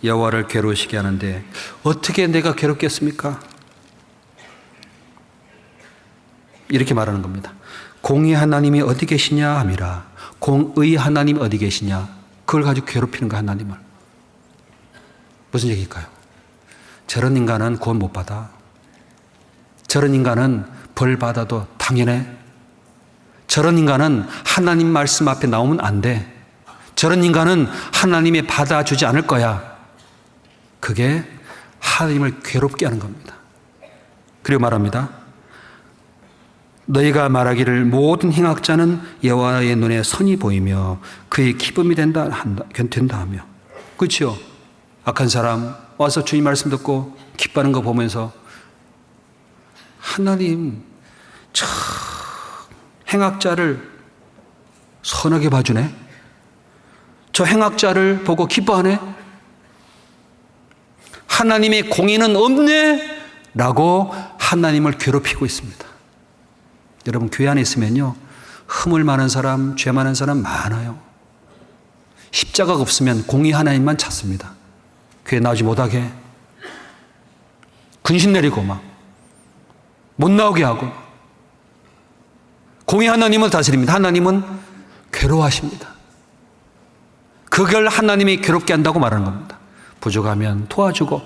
A: 여호와를 괴로우시게 하는데 어떻게 내가 괴롭겠습니까? 이렇게 말하는 겁니다. 공의 하나님이 어디 계시냐 함이라. 공의 하나님이 어디 계시냐. 그걸 가지고 괴롭히는 거 하나님을. 무슨 얘기일까요? 저런 인간은 구원 못 받아. 저런 인간은 벌 받아도 당연해. 저런 인간은 하나님 말씀 앞에 나오면 안 돼. 저런 인간은 하나님이 받아주지 않을 거야. 그게 하나님을 괴롭게 하는 겁니다. 그리고 말합니다. 너희가 말하기를 모든 행악자는 여호와의 눈에 선이 보이며 그의 기쁨이 된다 하며. 그렇죠? 악한 사람 와서 주님 말씀 듣고 기뻐하는 거 보면서 하나님 참 행악자를 선하게 봐주네. 저 행악자를 보고 기뻐하네. 하나님의 공의는 없네 라고 하나님을 괴롭히고 있습니다. 여러분 교회 안에 있으면요 흠을 많은 사람, 죄 많은 사람 많아요. 십자가가 없으면 공의 하나님만 찾습니다. 교회 나오지 못하게 근심 내리고 막 못 나오게 하고. 공의 하나님을 다스립니다. 하나님은 괴로워하십니다. 그걸 하나님이 괴롭게 한다고 말하는 겁니다. 부족하면 도와주고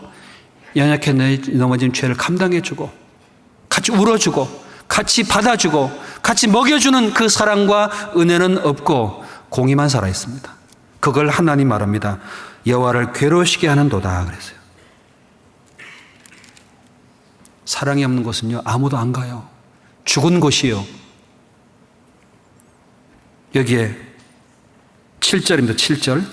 A: 연약해 넘어진 죄를 감당해주고 같이 울어주고 같이 받아주고 같이 먹여주는 그 사랑과 은혜는 없고 공의만 살아있습니다. 그걸 하나님 말합니다. 여호와를 괴로우시게 하는도다 그랬어요. 사랑이 없는 곳은요 아무도 안 가요. 죽은 곳이요. 여기에 7절입니다. 7절.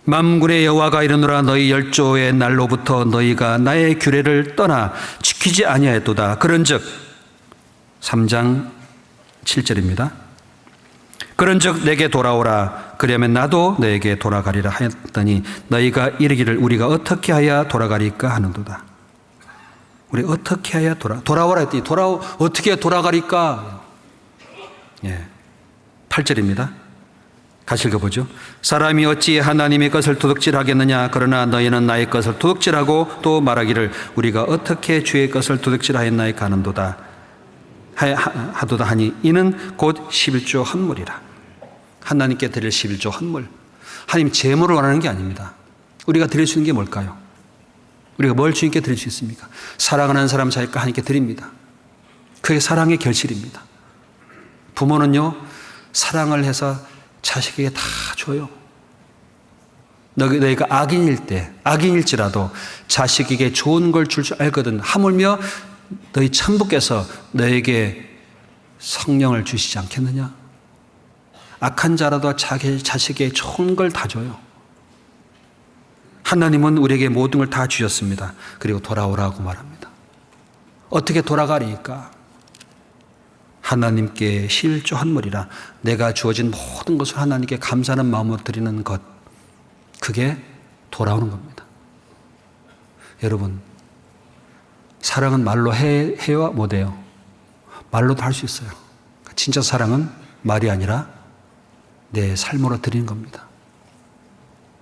A: 만군의 여호와가 이르노라 너희 열조의 날로부터 너희가 나의 규례를 떠나 지키지 아니하였도다. 그런즉 3장 7절입니다. 그런즉 내게 돌아오라. 그러면 나도 너에게 돌아가리라 하였더니 너희가 이르기를 우리가 어떻게 하여 돌아가리까 하는도다. 우리 어떻게 해야 돌아오라 했더니 어떻게 돌아가리까? 예. 8절입니다. 같이 읽어보죠. 사람이 어찌 하나님의 것을 도둑질하겠느냐? 그러나 너희는 나의 것을 도둑질하고 또 말하기를 우리가 어떻게 주의 것을 도둑질하였나이까 하는도다. 하도다 하니 이는 곧 11조 헌물이라. 하나님께 드릴 11조 헌물. 하나님 재물을 원하는 게 아닙니다. 우리가 드릴 수 있는 게 뭘까요? 우리가 뭘 주님께 드릴 수 있습니까? 사랑하는 사람 자기가 하나님께 드립니다. 그게 사랑의 결실입니다. 부모는요, 사랑을 해서 자식에게 다 줘요. 너희가 악인일지라도 자식에게 좋은 걸 줄 줄 알거든. 하물며 너희 천부께서 너에게 성령을 주시지 않겠느냐? 악한 자라도 자기 자식에게 좋은 걸 다 줘요. 하나님은 우리에게 모든 걸 다 주셨습니다. 그리고 돌아오라고 말합니다. 어떻게 돌아가리까? 하나님께 11조 헌물이라. 내가 주어진 모든 것을 하나님께 감사하는 마음으로 드리는 것, 그게 돌아오는 겁니다. 여러분, 사랑은 말로 해요? 못해요? 말로도 할 수 있어요. 진짜 사랑은 말이 아니라 내 삶으로 드리는 겁니다.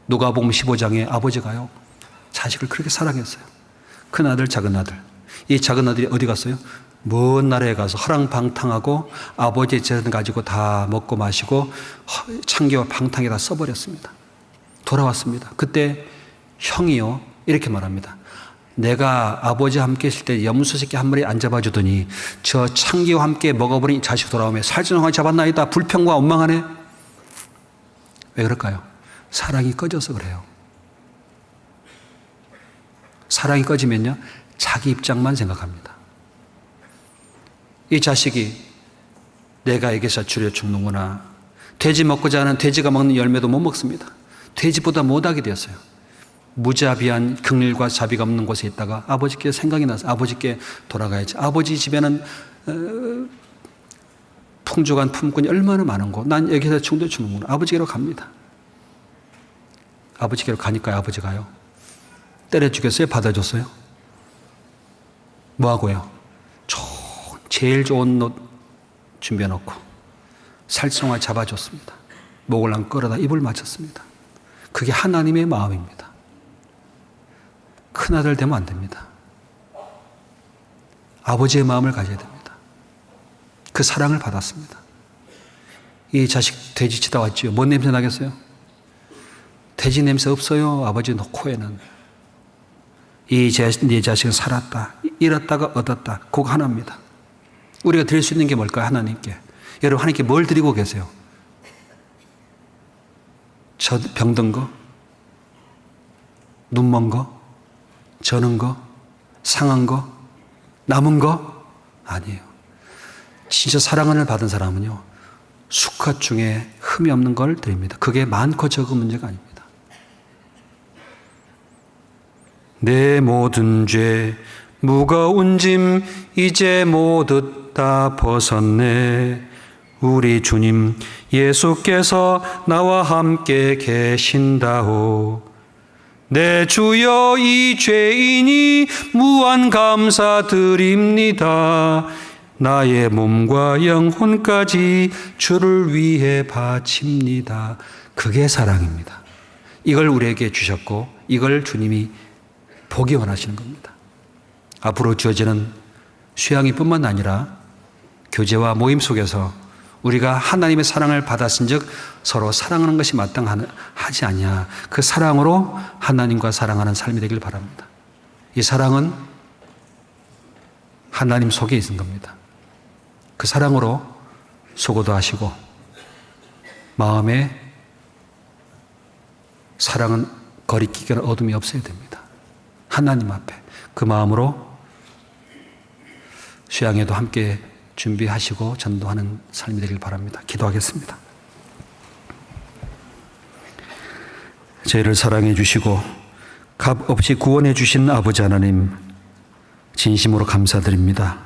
A: 누가복음 15장에 아버지가요, 자식을 그렇게 사랑했어요. 큰 아들, 작은 아들. 이 작은 아들이 어디 갔어요? 먼 나라에 가서 허랑방탕하고 아버지의 재산 가지고 다 먹고 마시고 창기와 방탕에 다 써버렸습니다. 돌아왔습니다. 그때 형이요, 이렇게 말합니다. 내가 아버지와 함께 있을 때 염소 새끼 한 마리 안 잡아주더니 저 창기와 함께 먹어버린 자식 돌아오면 살찐 잡았나이다. 불평과 원망하네. 왜 그럴까요? 사랑이 꺼져서 그래요. 사랑이 꺼지면요, 자기 입장만 생각합니다. 이 자식이 내가 에게서 줄여 죽는구나. 돼지 먹고자 하는 돼지가 먹는 열매도 못 먹습니다. 돼지보다 못하게 되었어요. 무자비한 긍휼과 자비가 없는 곳에 있다가 아버지께 생각이 나서 아버지께 돌아가야지. 아버지 집에는 풍족한 품꾼이 얼마나 많은 곳. 난 여기서 중도 주는구나. 아버지께로 갑니다. 아버지께로 가니까요, 아버지가요, 때려 죽였어요? 받아줬어요? 뭐하고요? 제일 좋은 옷 준비해놓고 살성화 잡아줬습니다. 목을 안 끌어다 입을 맞췄습니다. 그게 하나님의 마음입니다. 큰아들 되면 안 됩니다. 아버지의 마음을 가져야 됩니다. 그 사랑을 받았습니다. 이 자식 돼지 치다 왔지요. 뭔 냄새 나겠어요? 돼지 냄새 없어요. 아버지 코에는. 네 자식은 살았다. 잃었다가 얻었다. 그거 하나입니다. 우리가 드릴 수 있는 게 뭘까요? 하나님께. 여러분, 하나님께 뭘 드리고 계세요? 저 병든 거? 눈먼 거? 저는 거? 상한 거? 남은 거? 아니에요. 진짜 사랑을 받은 사람은요, 수컷 중에 흠이 없는 걸 드립니다. 그게 많고 적은 문제가 아닙니다. 내 모든 죄 무거운 짐 이제 모두 다 벗었네. 우리 주님 예수께서 나와 함께 계신다오. 내 주여, 이 죄인이 무한 감사드립니다. 나의 몸과 영혼까지 주를 위해 바칩니다. 그게 사랑입니다. 이걸 우리에게 주셨고 이걸 주님이 보기 원하시는 겁니다. 앞으로 주어지는 수양이뿐만 아니라 교제와 모임 속에서 우리가 하나님의 사랑을 받았은 즉 서로 사랑하는 것이 마땅하지 않냐. 그 사랑으로 하나님과 사랑하는 삶이 되길 바랍니다. 이 사랑은 하나님 속에 있는 겁니다. 그 사랑으로 수고도 하시고 마음에 사랑은 거리끼거나 어둠이 없어야 됩니다. 하나님 앞에 그 마음으로 수양에도 함께 준비하시고 전도하는 삶이 되길 바랍니다. 기도하겠습니다. 저희를 사랑해 주시고 값 없이 구원해 주신 아버지 하나님, 진심으로 감사드립니다.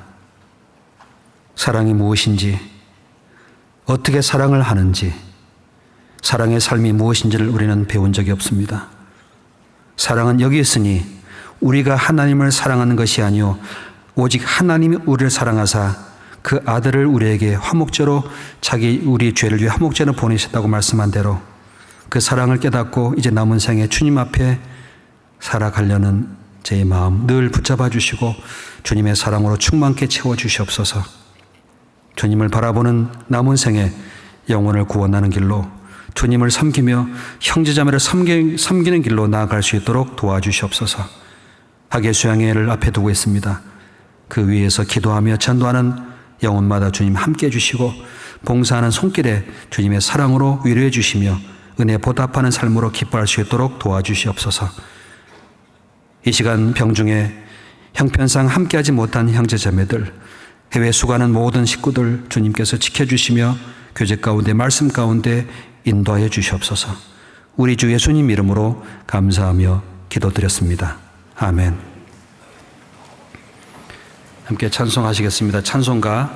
A: 사랑이 무엇인지, 어떻게 사랑을 하는지, 사랑의 삶이 무엇인지를 우리는 배운 적이 없습니다. 사랑은 여기 있으니 우리가 하나님을 사랑하는 것이 아니요 오직 하나님이 우리를 사랑하사 그 아들을 우리에게 화목제로 우리 죄를 위해 화목제로 보내셨다고 말씀한 대로 그 사랑을 깨닫고 이제 남은 생에 주님 앞에 살아가려는 제 마음 늘 붙잡아 주시고 주님의 사랑으로 충만케 채워 주시옵소서. 주님을 바라보는 남은 생에 영혼을 구원하는 길로 주님을 섬기며 형제자매를 섬기는 길로 나아갈 수 있도록 도와주시옵소서. 학예 수양회를 앞에 두고 있습니다. 그 위에서 기도하며 전도하는 영혼마다 주님 함께 해주시고 봉사하는 손길에 주님의 사랑으로 위로해 주시며 은혜 보답하는 삶으로 기뻐할 수 있도록 도와주시옵소서. 이 시간 병중에 형편상 함께하지 못한 형제자매들, 해외 수고하는 모든 식구들 주님께서 지켜주시며 교제 가운데 말씀 가운데 인도하여 주시옵소서. 우리 주 예수님 이름으로 감사하며 기도드렸습니다. 아멘. 함께 찬송하시겠습니다. 찬송가